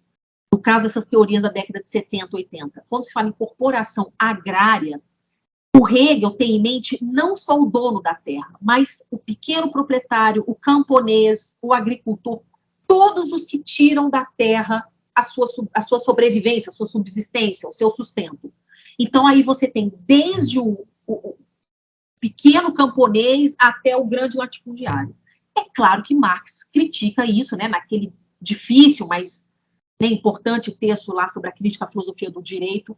no caso dessas teorias da década de 70, 80, quando se fala em corporação agrária, o Hegel tem em mente não só o dono da terra, mas o pequeno proprietário, o camponês, o agricultor, todos os que tiram da terra a sua sobrevivência, a sua subsistência, o seu sustento. Então, aí você tem desde o pequeno camponês até o grande latifundiário. É claro que Marx critica isso, né, naquele difícil, mas né, importante texto lá sobre a crítica à filosofia do direito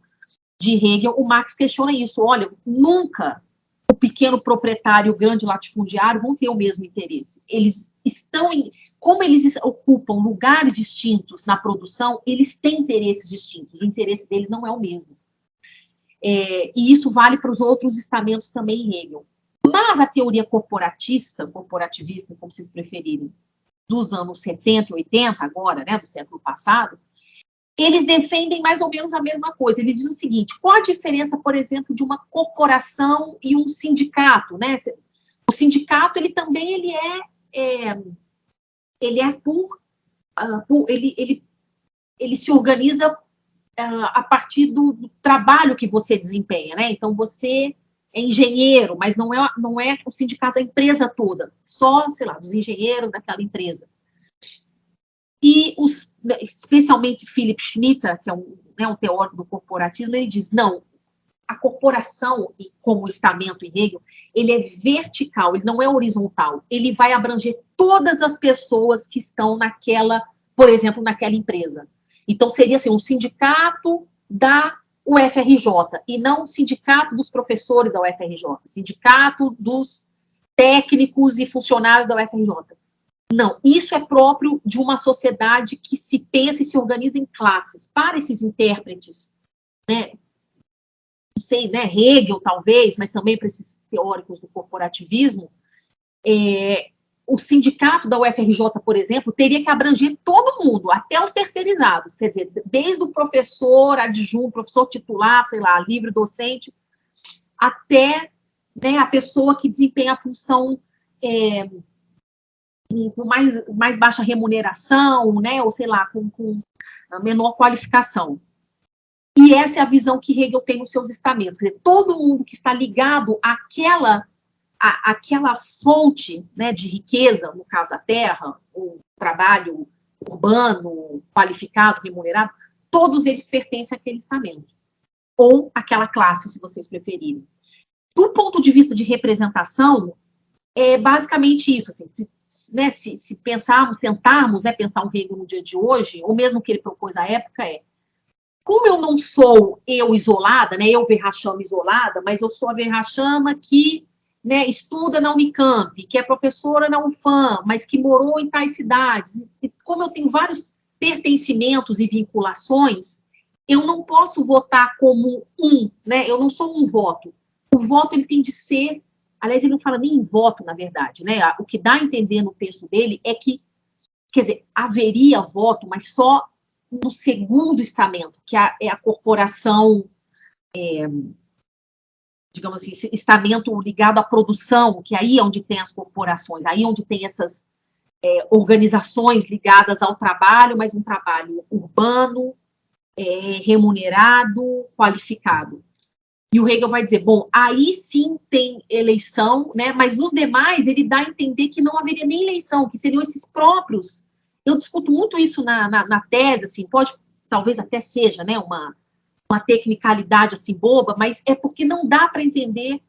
de Hegel, o Marx questiona isso. Olha, nunca o pequeno proprietário e o grande latifundiário vão ter o mesmo interesse. Eles estão como eles ocupam lugares distintos na produção, eles têm interesses distintos. O interesse deles não é o mesmo. E isso vale para os outros estamentos também em Hegel. Mas a teoria corporativista, como vocês preferirem, dos anos 70 e 80, agora, né, do século passado, eles defendem mais ou menos a mesma coisa. Eles dizem o seguinte: qual a diferença, por exemplo, de uma corporação e um sindicato, né? O sindicato, ele também ele se organiza a partir do trabalho que você desempenha, né? Então, você é engenheiro, mas não é o sindicato da empresa toda, só, sei lá, dos engenheiros daquela empresa. E, especialmente Philip Schmitter, que é um teórico do corporatismo, ele diz, não, a corporação, como estamento em Hegel, ele é vertical, ele não é horizontal, ele vai abranger todas as pessoas que estão por exemplo, naquela empresa. Então, seria assim, um sindicato da UFRJ, e não um sindicato dos professores da UFRJ, sindicato dos técnicos e funcionários da UFRJ. Não, isso é próprio de uma sociedade que se pensa e se organiza em classes. Para esses intérpretes, né, não sei, né, Hegel talvez, mas também para esses teóricos do corporativismo, o sindicato da UFRJ, por exemplo, teria que abranger todo mundo, até os terceirizados, quer dizer, desde o professor adjunto, professor titular, sei lá, livre docente, até né, a pessoa que desempenha a função com mais baixa remuneração, né, ou sei lá, com menor qualificação. E essa é a visão que Hegel tem nos seus estamentos. Quer dizer, todo mundo que está ligado àquela fonte né, de riqueza, no caso da terra, o trabalho urbano, qualificado, remunerado, todos eles pertencem àquele estamento. Ou àquela classe, se vocês preferirem. Do ponto de vista de representação, é basicamente isso, assim, se tentarmos né, pensar um Hegel no dia de hoje, ou mesmo que ele propôs à época, como eu não sou eu isolada, né, eu Verhashama isolada, mas eu sou a Verhashama que né, estuda na Unicamp, que é professora na UFAM, mas que morou em tais cidades, e como eu tenho vários pertencimentos e vinculações, eu não posso votar como né, eu não sou um voto. O voto ele tem de ser. Aliás, ele não fala nem em voto, na verdade, né? O que dá a entender no texto dele é que, quer dizer, haveria voto, mas só no segundo estamento, que é a corporação, digamos assim, estamento ligado à produção, que aí é onde tem as corporações, aí é onde tem essas organizações ligadas ao trabalho, mas um trabalho urbano, remunerado, qualificado. E o Hegel vai dizer, bom, aí sim tem eleição, né? Mas nos demais ele dá a entender que não haveria nem eleição, que seriam esses próprios. Eu discuto muito isso na tese, assim, talvez até seja, né, uma tecnicalidade assim boba, mas é porque não dá para entender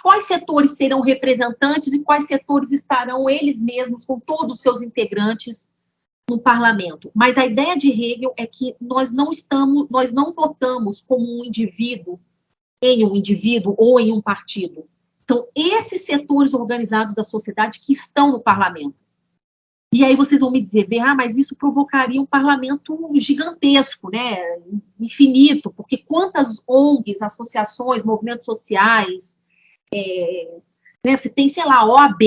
quais setores terão representantes e quais setores estarão eles mesmos com todos os seus integrantes no parlamento. Mas a ideia de Hegel é que nós não votamos como um indivíduo ou em um partido. Então, esses setores organizados da sociedade que estão no parlamento. E aí vocês vão me dizer, mas isso provocaria um parlamento gigantesco, né, infinito, porque quantas ONGs, associações, movimentos sociais, né, você tem, sei lá, OAB,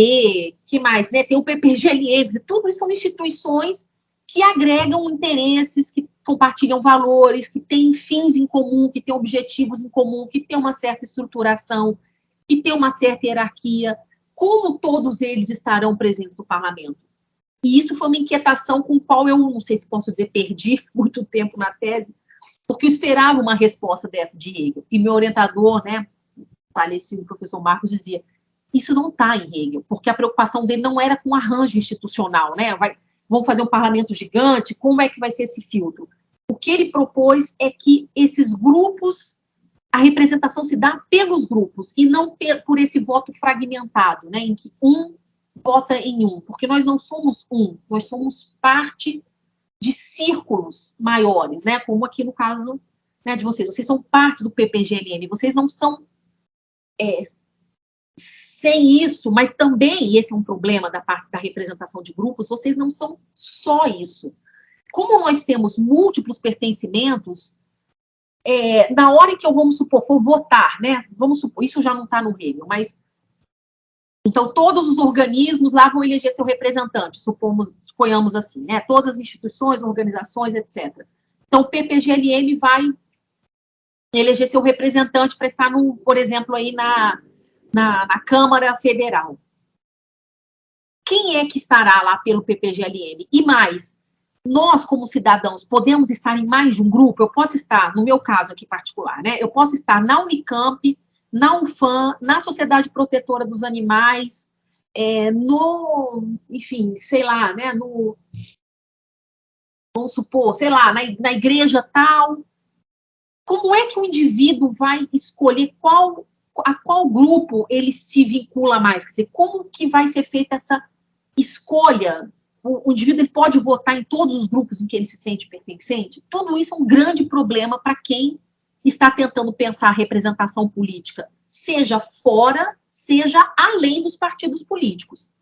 que mais, né, tem o PPGLM, tudo isso são instituições que agregam interesses, que compartilham valores, que têm fins em comum, que têm objetivos em comum, que têm uma certa estruturação, que têm uma certa hierarquia. Como todos eles estarão presentes no parlamento? E isso foi uma inquietação com a qual eu, não sei se posso dizer, perdi muito tempo na tese, porque eu esperava uma resposta dessa de Hegel. E meu orientador, né, falecido professor Marcos, dizia, isso não está em Hegel, porque a preocupação dele não era com arranjo institucional, né, vamos fazer um parlamento gigante, como é que vai ser esse filtro? O que ele propôs é que esses grupos, a representação se dá pelos grupos, e não por esse voto fragmentado, né, em que um vota em um, porque nós não somos nós somos parte de círculos maiores, né, como aqui no caso, né, de vocês são parte do PPGLM, vocês não são sem isso, mas também, esse é um problema da parte da representação de grupos, vocês não são só isso. Como nós temos múltiplos pertencimentos, na hora em que eu, vamos supor, for votar, né, vamos supor, isso já não está no Hegel, mas então, todos os organismos lá vão eleger seu representante, suponhamos assim, né? Todas as instituições, organizações, etc. Então, o PPGLM vai eleger seu representante para estar, por exemplo, aí na Câmara Federal. Quem é que estará lá pelo PPGLM? E mais, nós, como cidadãos, podemos estar em mais de um grupo? Eu posso estar, no meu caso aqui particular, né? Eu posso estar na Unicamp, na UFAM, na Sociedade Protetora dos Animais, enfim, sei lá, né, vamos supor, sei lá, na igreja tal. Como é que o indivíduo vai escolher a qual grupo ele se vincula mais? Quer dizer, como que vai ser feita essa escolha? O indivíduo ele pode votar em todos os grupos em que ele se sente pertencente? Tudo isso é um grande problema para quem está tentando pensar a representação política, seja fora, seja além dos partidos políticos.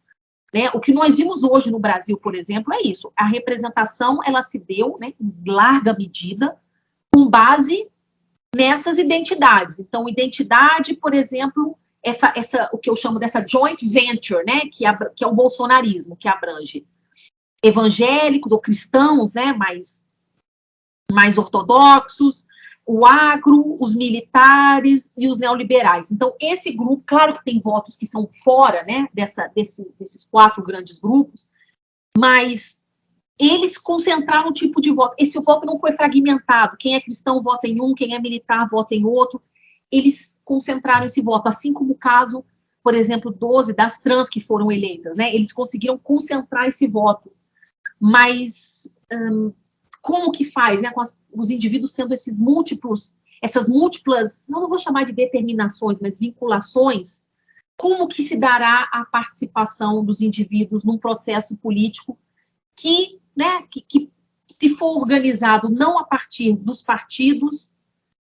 Né? O que nós vimos hoje no Brasil, por exemplo, é isso. A representação, ela se deu, né, em larga medida, com base nessas identidades. Então, identidade, por exemplo, o que eu chamo dessa joint venture, né, que é o bolsonarismo, que abrange evangélicos ou cristãos, né, mais ortodoxos, o agro, os militares e os neoliberais. Então, esse grupo, claro que tem votos que são fora, né, desses 4 grandes grupos, mas eles concentraram um tipo de voto. Esse voto não foi fragmentado. Quem é cristão vota em um, quem é militar vota em outro. Eles concentraram esse voto, assim como o caso, por exemplo, 12 das trans que foram eleitas, né? Eles conseguiram concentrar esse voto. Mas como que faz, né, com os indivíduos sendo essas múltiplas, não vou chamar de determinações, mas vinculações, como que se dará a participação dos indivíduos num processo político que, né, que se for organizado não a partir dos partidos,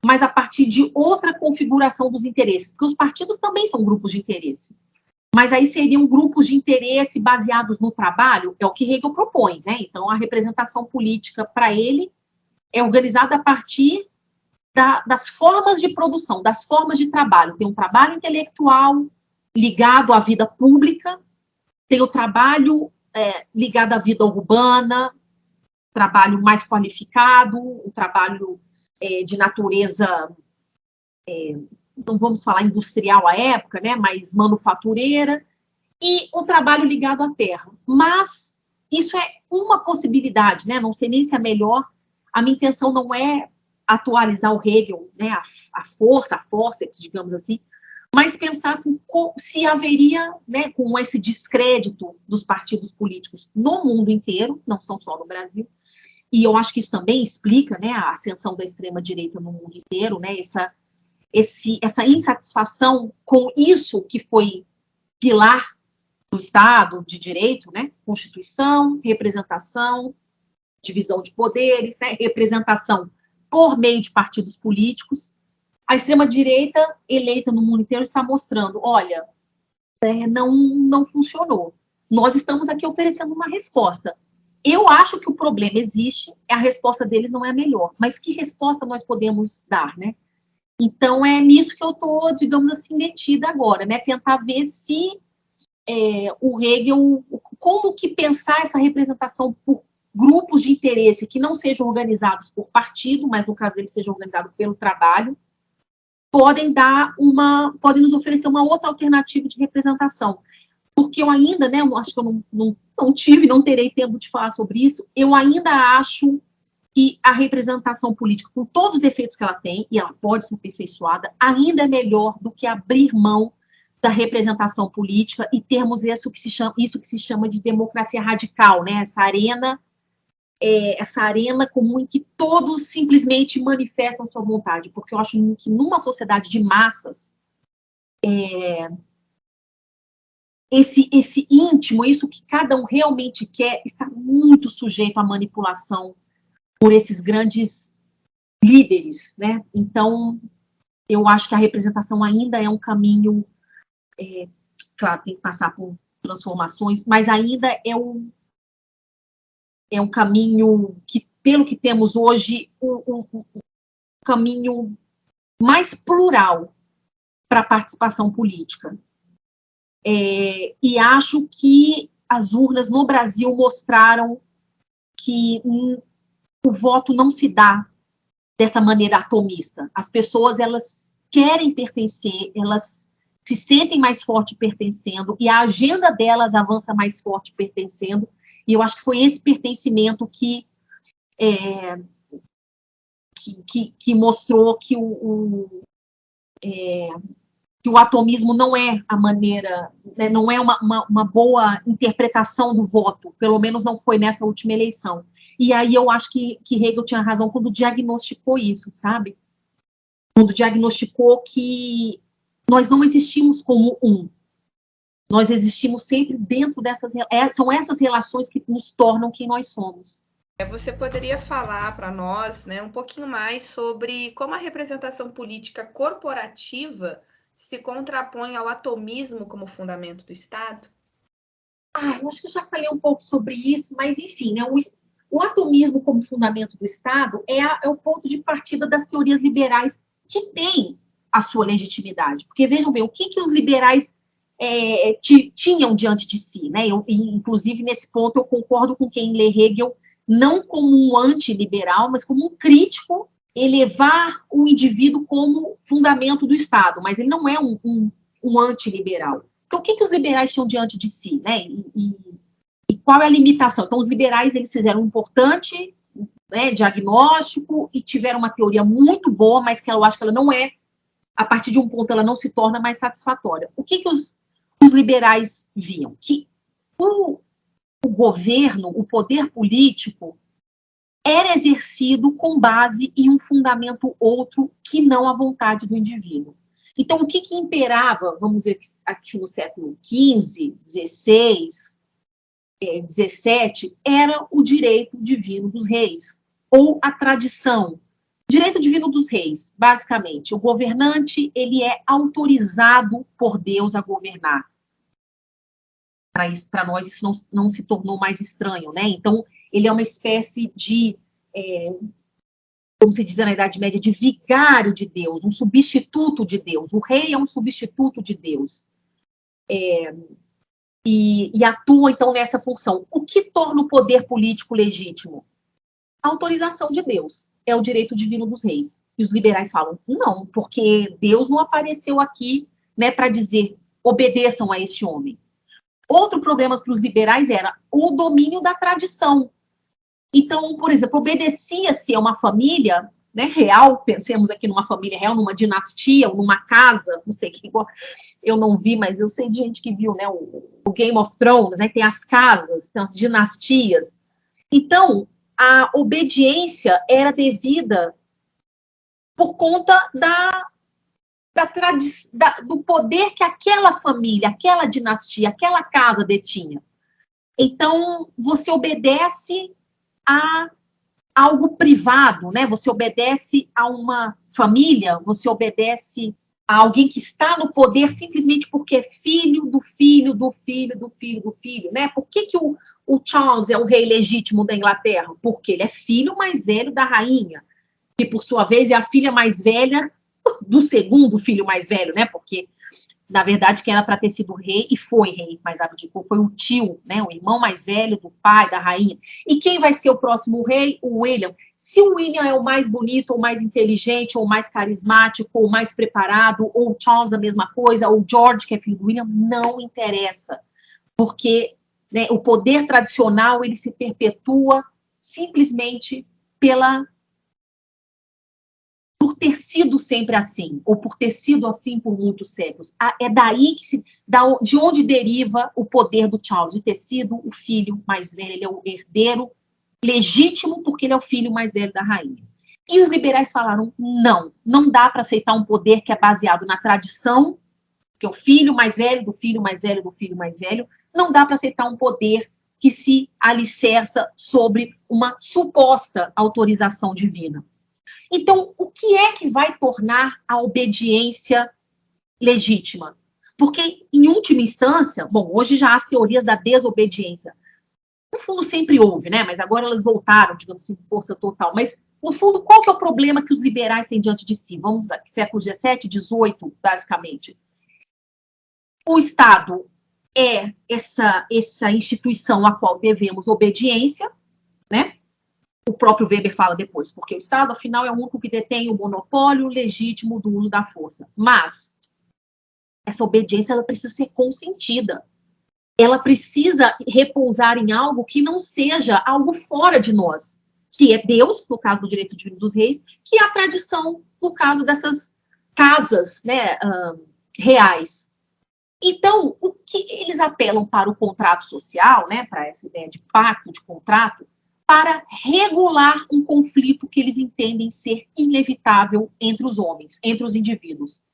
mas a partir de outra configuração dos interesses, porque os partidos também são grupos de interesse. Mas aí seriam grupos de interesse baseados no trabalho, é o que Hegel propõe, né? Então, a representação política, para ele, é organizada a partir das formas de produção, das formas de trabalho. Tem um trabalho intelectual ligado à vida pública, tem o trabalho ligado à vida urbana, trabalho mais qualificado, o trabalho de natureza... não vamos falar industrial à época, né, mas manufatureira, e o trabalho ligado à terra. Mas isso é uma possibilidade, né, não sei nem se é melhor. A minha intenção não é atualizar o Hegel, né, a forceps, digamos assim, mas pensar assim, se haveria, né, com esse descrédito dos partidos políticos no mundo inteiro, não são só no Brasil, e eu acho que isso também explica, né, a ascensão da extrema-direita no mundo inteiro, né, essa insatisfação com isso que foi pilar do Estado de Direito, né, Constituição, representação, divisão de poderes, né, representação por meio de partidos políticos. A extrema-direita eleita no mundo inteiro está mostrando, olha, não funcionou. Nós estamos aqui oferecendo uma resposta. Eu acho que o problema existe, a resposta deles não é a melhor, mas que resposta nós podemos dar, né? Então, é nisso que eu estou, digamos assim, metida agora, né? Tentar ver se o Hegel, como que pensar essa representação por grupos de interesse que não sejam organizados por partido, mas no caso dele sejam organizados pelo trabalho, podem nos oferecer uma outra alternativa de representação. Porque eu ainda, né, eu acho que eu não terei tempo de falar sobre isso, eu ainda acho que a representação política, com todos os defeitos que ela tem, e ela pode ser aperfeiçoada, ainda é melhor do que abrir mão da representação política e termos isso que se chama de democracia radical, né, essa arena comum em que todos simplesmente manifestam sua vontade, porque eu acho que numa sociedade de massas, esse íntimo, isso que cada um realmente quer, está muito sujeito à manipulação por esses grandes líderes, né? Então, eu acho que a representação ainda é um caminho, claro, tem que passar por transformações, mas ainda é um caminho que, pelo que temos hoje, um caminho mais plural para a participação política. E acho que as urnas no Brasil mostraram que o voto não se dá dessa maneira atomista. As pessoas, elas querem pertencer, elas se sentem mais forte pertencendo, e a agenda delas avança mais forte pertencendo, e eu acho que foi esse pertencimento que mostrou que o atomismo não é a maneira, né, não é uma boa interpretação do voto, pelo menos não foi nessa última eleição. E aí eu acho que Hegel tinha razão quando diagnosticou isso, sabe? Quando diagnosticou que nós não existimos como nós existimos sempre dentro são essas relações que nos tornam quem nós somos. Você poderia falar para nós, né, um pouquinho mais sobre como a representação política corporativa se contrapõe ao atomismo como fundamento do Estado? Eu acho que eu já falei um pouco sobre isso, mas enfim, né, o atomismo como fundamento do Estado é o ponto de partida das teorias liberais que têm a sua legitimidade. Porque vejam bem, o que os liberais tinham diante de si, né? Inclusive, nesse ponto, eu concordo com quem lê Hegel não como um antiliberal, mas como um crítico, elevar o indivíduo como fundamento do Estado, mas ele não é um antiliberal. Então, o que os liberais tinham diante de si, né? E qual é a limitação? Então, os liberais, eles fizeram um importante, né, diagnóstico e tiveram uma teoria muito boa, mas que eu acho que ela não a partir de um ponto, ela não se torna mais satisfatória. O que os liberais viam? Que o governo, o poder político, era exercido com base em um fundamento outro que não a vontade do indivíduo. Então, o que imperava, vamos ver aqui no século XV, XVI, XVII, era o direito divino dos reis, ou a tradição. Direito divino dos reis, basicamente. O governante, ele é autorizado por Deus a governar. Para nós, isso não se tornou mais estranho, né? Então, ele é uma espécie de, como se diz na Idade Média, de vigário de Deus, um substituto de Deus. O rei é um substituto de Deus. E atua, então, nessa função. O que torna o poder político legítimo? A autorização de Deus. É o direito divino dos reis. E os liberais falam, não, porque Deus não apareceu aqui, né, para dizer, obedeçam a este homem. Outro problema para os liberais era o domínio da tradição. Então, por exemplo, obedecia-se a uma família, né, real, pensemos aqui numa família real, numa dinastia, ou numa casa, não sei quem, eu não vi, mas eu sei de gente que viu, né, o Game of Thrones, né, tem as casas, tem as dinastias. Então, a obediência era devida por conta do poder que aquela família, aquela dinastia, aquela casa detinha. Então, você obedece a algo privado, né? Você obedece a uma família, você obedece a alguém que está no poder simplesmente porque é filho do filho do filho do filho do filho, né? Por que o Charles é o rei legítimo da Inglaterra? Porque ele é filho mais velho da rainha, que por sua vez é a filha mais velha do segundo filho mais velho, né? Porque na verdade, quem era para ter sido rei, e foi rei, mas abdicou, foi o tio, né, o irmão mais velho do pai, da rainha. E quem vai ser o próximo rei? O William. Se o William é o mais bonito, ou mais inteligente, ou mais carismático, ou mais preparado, ou o Charles a mesma coisa, ou o George, que é filho do William, não interessa. Porque, né, o poder tradicional, ele se perpetua simplesmente por ter sido sempre assim, ou por ter sido assim por muitos séculos. É daí de onde deriva o poder do Charles, de ter sido o filho mais velho, ele é o herdeiro legítimo, porque ele é o filho mais velho da rainha. E os liberais falaram, não dá para aceitar um poder que é baseado na tradição, que é o filho mais velho do filho mais velho do filho mais velho, não dá para aceitar um poder que se alicerça sobre uma suposta autorização divina. Então, o que é que vai tornar a obediência legítima? Porque, em última instância, bom, hoje já há as teorias da desobediência. No fundo, sempre houve, né? Mas agora elas voltaram, digamos assim, com força total. Mas, no fundo, qual que é o problema que os liberais têm diante de si? Vamos lá, século XVII, XVIII, basicamente. O Estado é essa instituição a qual devemos obediência, né? O próprio Weber fala depois, porque o Estado, afinal, é o único que detém o monopólio legítimo do uso da força. Mas essa obediência, ela precisa ser consentida. Ela precisa repousar em algo que não seja algo fora de nós, que é Deus, no caso do direito divino dos reis, que é a tradição, no caso dessas casas, né, reais. Então, o que eles apelam para o contrato social, né, para essa ideia de pacto, de contrato, para regular um conflito que eles entendem ser inevitável entre os homens, entre os indivíduos.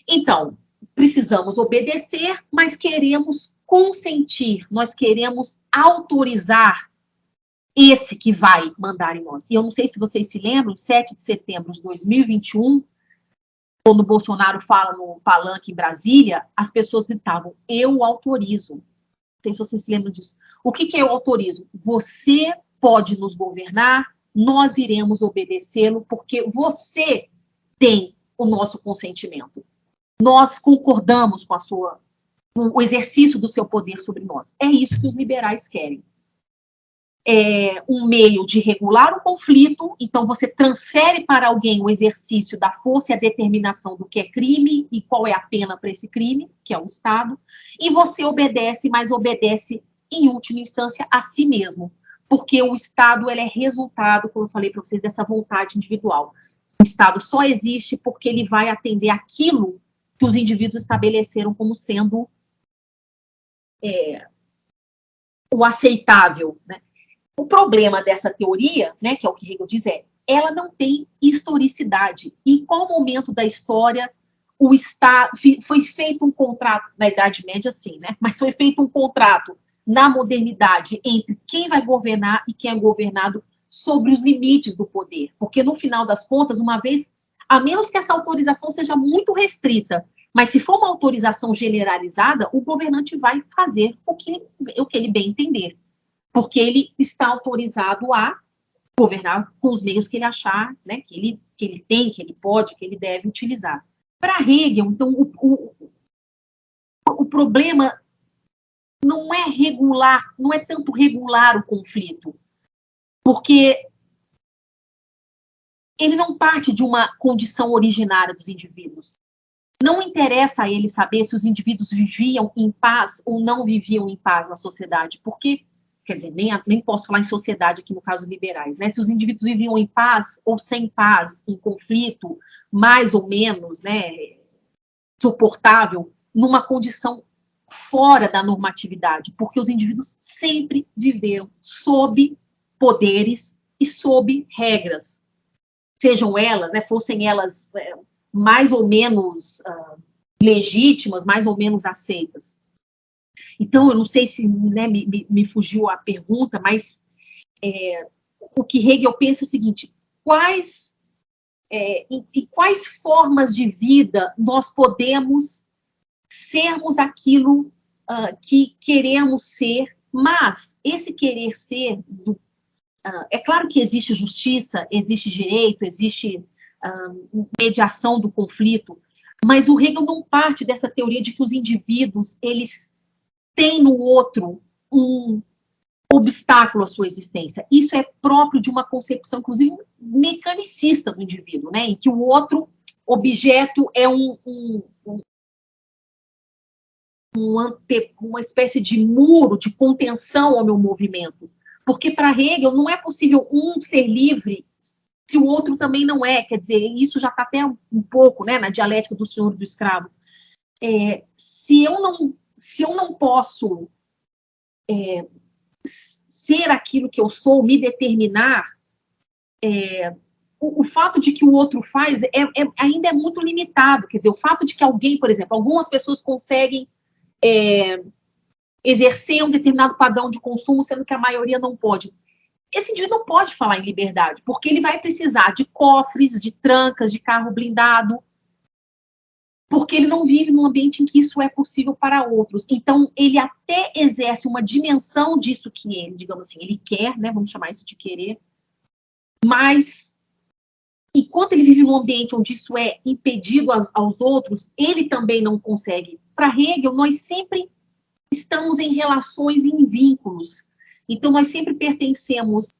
Então, precisamos obedecer, mas queremos consentir, nós queremos autorizar esse que vai mandar em nós. E eu não sei se vocês se lembram, 7 de setembro de 2021, quando o Bolsonaro fala no palanque em Brasília, as pessoas gritavam, eu autorizo. Não sei se vocês se lembram disso. O que é eu autorizo? Você pode nos governar, nós iremos obedecê-lo, porque você tem o nosso consentimento. Nós concordamos com o exercício do seu poder sobre nós. É isso que os liberais querem. É um meio de regular o conflito, então você transfere para alguém o exercício da força e a determinação do que é crime e qual é a pena para esse crime, que é o Estado, e você obedece, mas obedece, em última instância, a si mesmo. Porque o Estado, ele é resultado, como eu falei para vocês, dessa vontade individual. O Estado só existe porque ele vai atender aquilo que os indivíduos estabeleceram como sendo o aceitável. Né? O problema dessa teoria, né, que é o que Hegel diz, ela não tem historicidade. Em qual momento da história o Estado foi feito um contrato, na Idade Média, sim, né? Mas foi feito um contrato na modernidade entre quem vai governar e quem é governado sobre os limites do poder. Porque, no final das contas, uma vez, a menos que essa autorização seja muito restrita, mas se for uma autorização generalizada, o governante vai fazer o que ele bem entender. Porque ele está autorizado a governar com os meios que ele achar, né, que ele tem, que ele pode, que ele deve utilizar. Para Hegel, então, o problema não é regular, não é tanto regular o conflito, porque ele não parte de uma condição originária dos indivíduos. Não interessa a ele saber se os indivíduos viviam em paz ou não viviam em paz na sociedade, porque, quer dizer, nem posso falar em sociedade aqui no caso liberais, né? Se os indivíduos viviam em paz ou sem paz, em conflito, mais ou menos, né, suportável, numa condição fora da normatividade, porque os indivíduos sempre viveram sob poderes e sob regras, sejam elas, né, fossem elas mais ou menos legítimas, mais ou menos aceitas. Então, eu não sei se, né, me fugiu a pergunta, mas o que Hegel pensa é o seguinte: quais formas de vida nós podemos sermos aquilo que queremos ser, mas esse querer ser, é claro que existe justiça, existe direito, existe mediação do conflito, mas o Hegel não parte dessa teoria de que os indivíduos, eles têm no outro um obstáculo à sua existência. Isso é próprio de uma concepção, inclusive, mecanicista do indivíduo, né, em que o outro objeto é uma espécie de muro de contenção ao meu movimento. Porque para Hegel não é possível um ser livre se o outro também não é. Quer dizer, isso já está até um pouco, né, na dialética do senhor e do escravo. Se eu não posso ser aquilo que eu sou, me determinar, o fato de que o outro faz ainda é muito limitado. Quer dizer, o fato de que alguém, por exemplo, algumas pessoas conseguem exercer um determinado padrão de consumo, sendo que a maioria não pode. Esse indivíduo não pode falar em liberdade, porque ele vai precisar de cofres, de trancas, de carro blindado, porque ele não vive num ambiente em que isso é possível para outros. Então, ele até exerce uma dimensão disso que ele, digamos assim, ele quer, né, vamos chamar isso de querer, mas enquanto ele vive num ambiente onde isso é impedido aos outros, ele também não consegue. Para Hegel, nós sempre estamos em relações e em vínculos. Então, nós sempre pertencemos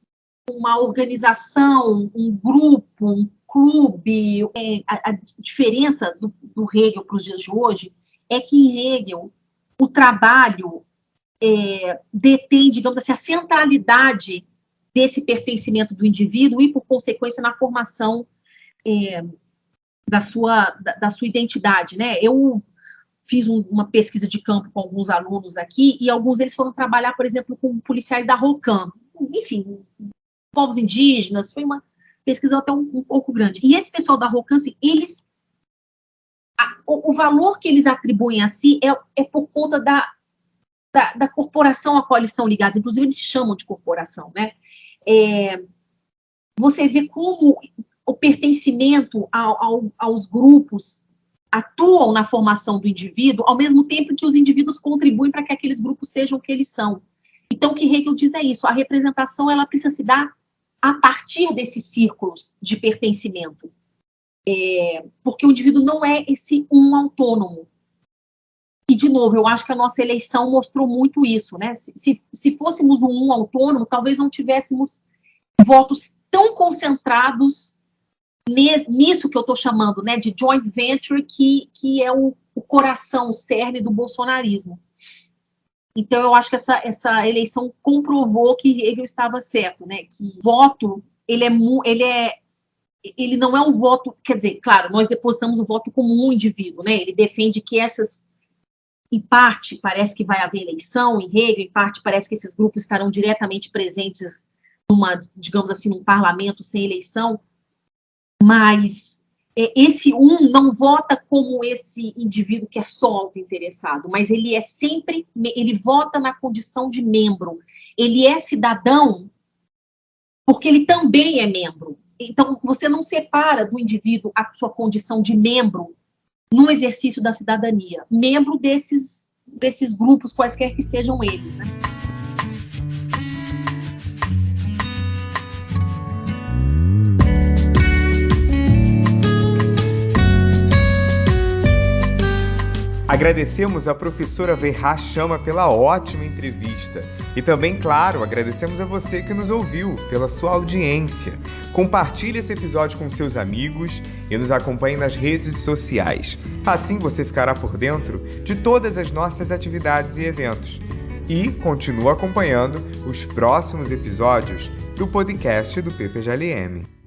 a uma organização, um grupo, um clube. A diferença do Hegel para os dias de hoje é que em Hegel o trabalho detém, digamos assim, a centralidade desse pertencimento do indivíduo e, por consequência, na formação da sua identidade, né? Eu fiz uma pesquisa de campo com alguns alunos aqui, e alguns deles foram trabalhar, por exemplo, com policiais da Rocan, enfim, povos indígenas. Foi uma pesquisa até um pouco grande. E esse pessoal da Rocan, assim, o valor que eles atribuem a si é por conta da corporação a qual eles estão ligados. Inclusive, eles se chamam de corporação, né? Você vê como o pertencimento aos grupos atuam na formação do indivíduo, ao mesmo tempo que os indivíduos contribuem para que aqueles grupos sejam o que eles são. Então, o que Hegel diz é isso: a representação ela precisa se dar a partir desses círculos de pertencimento. Porque o indivíduo não é esse um autônomo. E, de novo, eu acho que a nossa eleição mostrou muito isso, né? Se fôssemos um autônomo, talvez não tivéssemos votos tão concentrados nisso que eu estou chamando, né, de joint venture, que é o coração, o cerne do bolsonarismo. Então, eu acho que essa eleição comprovou que Hegel estava certo, né, que voto, ele não é um voto, quer dizer, claro, nós depositamos o voto como um indivíduo, né, ele defende que em parte, parece que vai haver eleição em Hegel, em parte, parece que esses grupos estarão diretamente presentes digamos assim, num parlamento sem eleição, mas esse não vota como esse indivíduo que é só autointeressado, mas ele ele vota na condição de membro. Ele é cidadão porque ele também é membro. Então, você não separa do indivíduo a sua condição de membro no exercício da cidadania. Membro desses grupos, quaisquer que sejam eles, né? Agradecemos a professora Verra Chama pela ótima entrevista. E também, claro, agradecemos a você que nos ouviu, pela sua audiência. Compartilhe esse episódio com seus amigos e nos acompanhe nas redes sociais. Assim você ficará por dentro de todas as nossas atividades e eventos. E continua acompanhando os próximos episódios do podcast do PPGLM.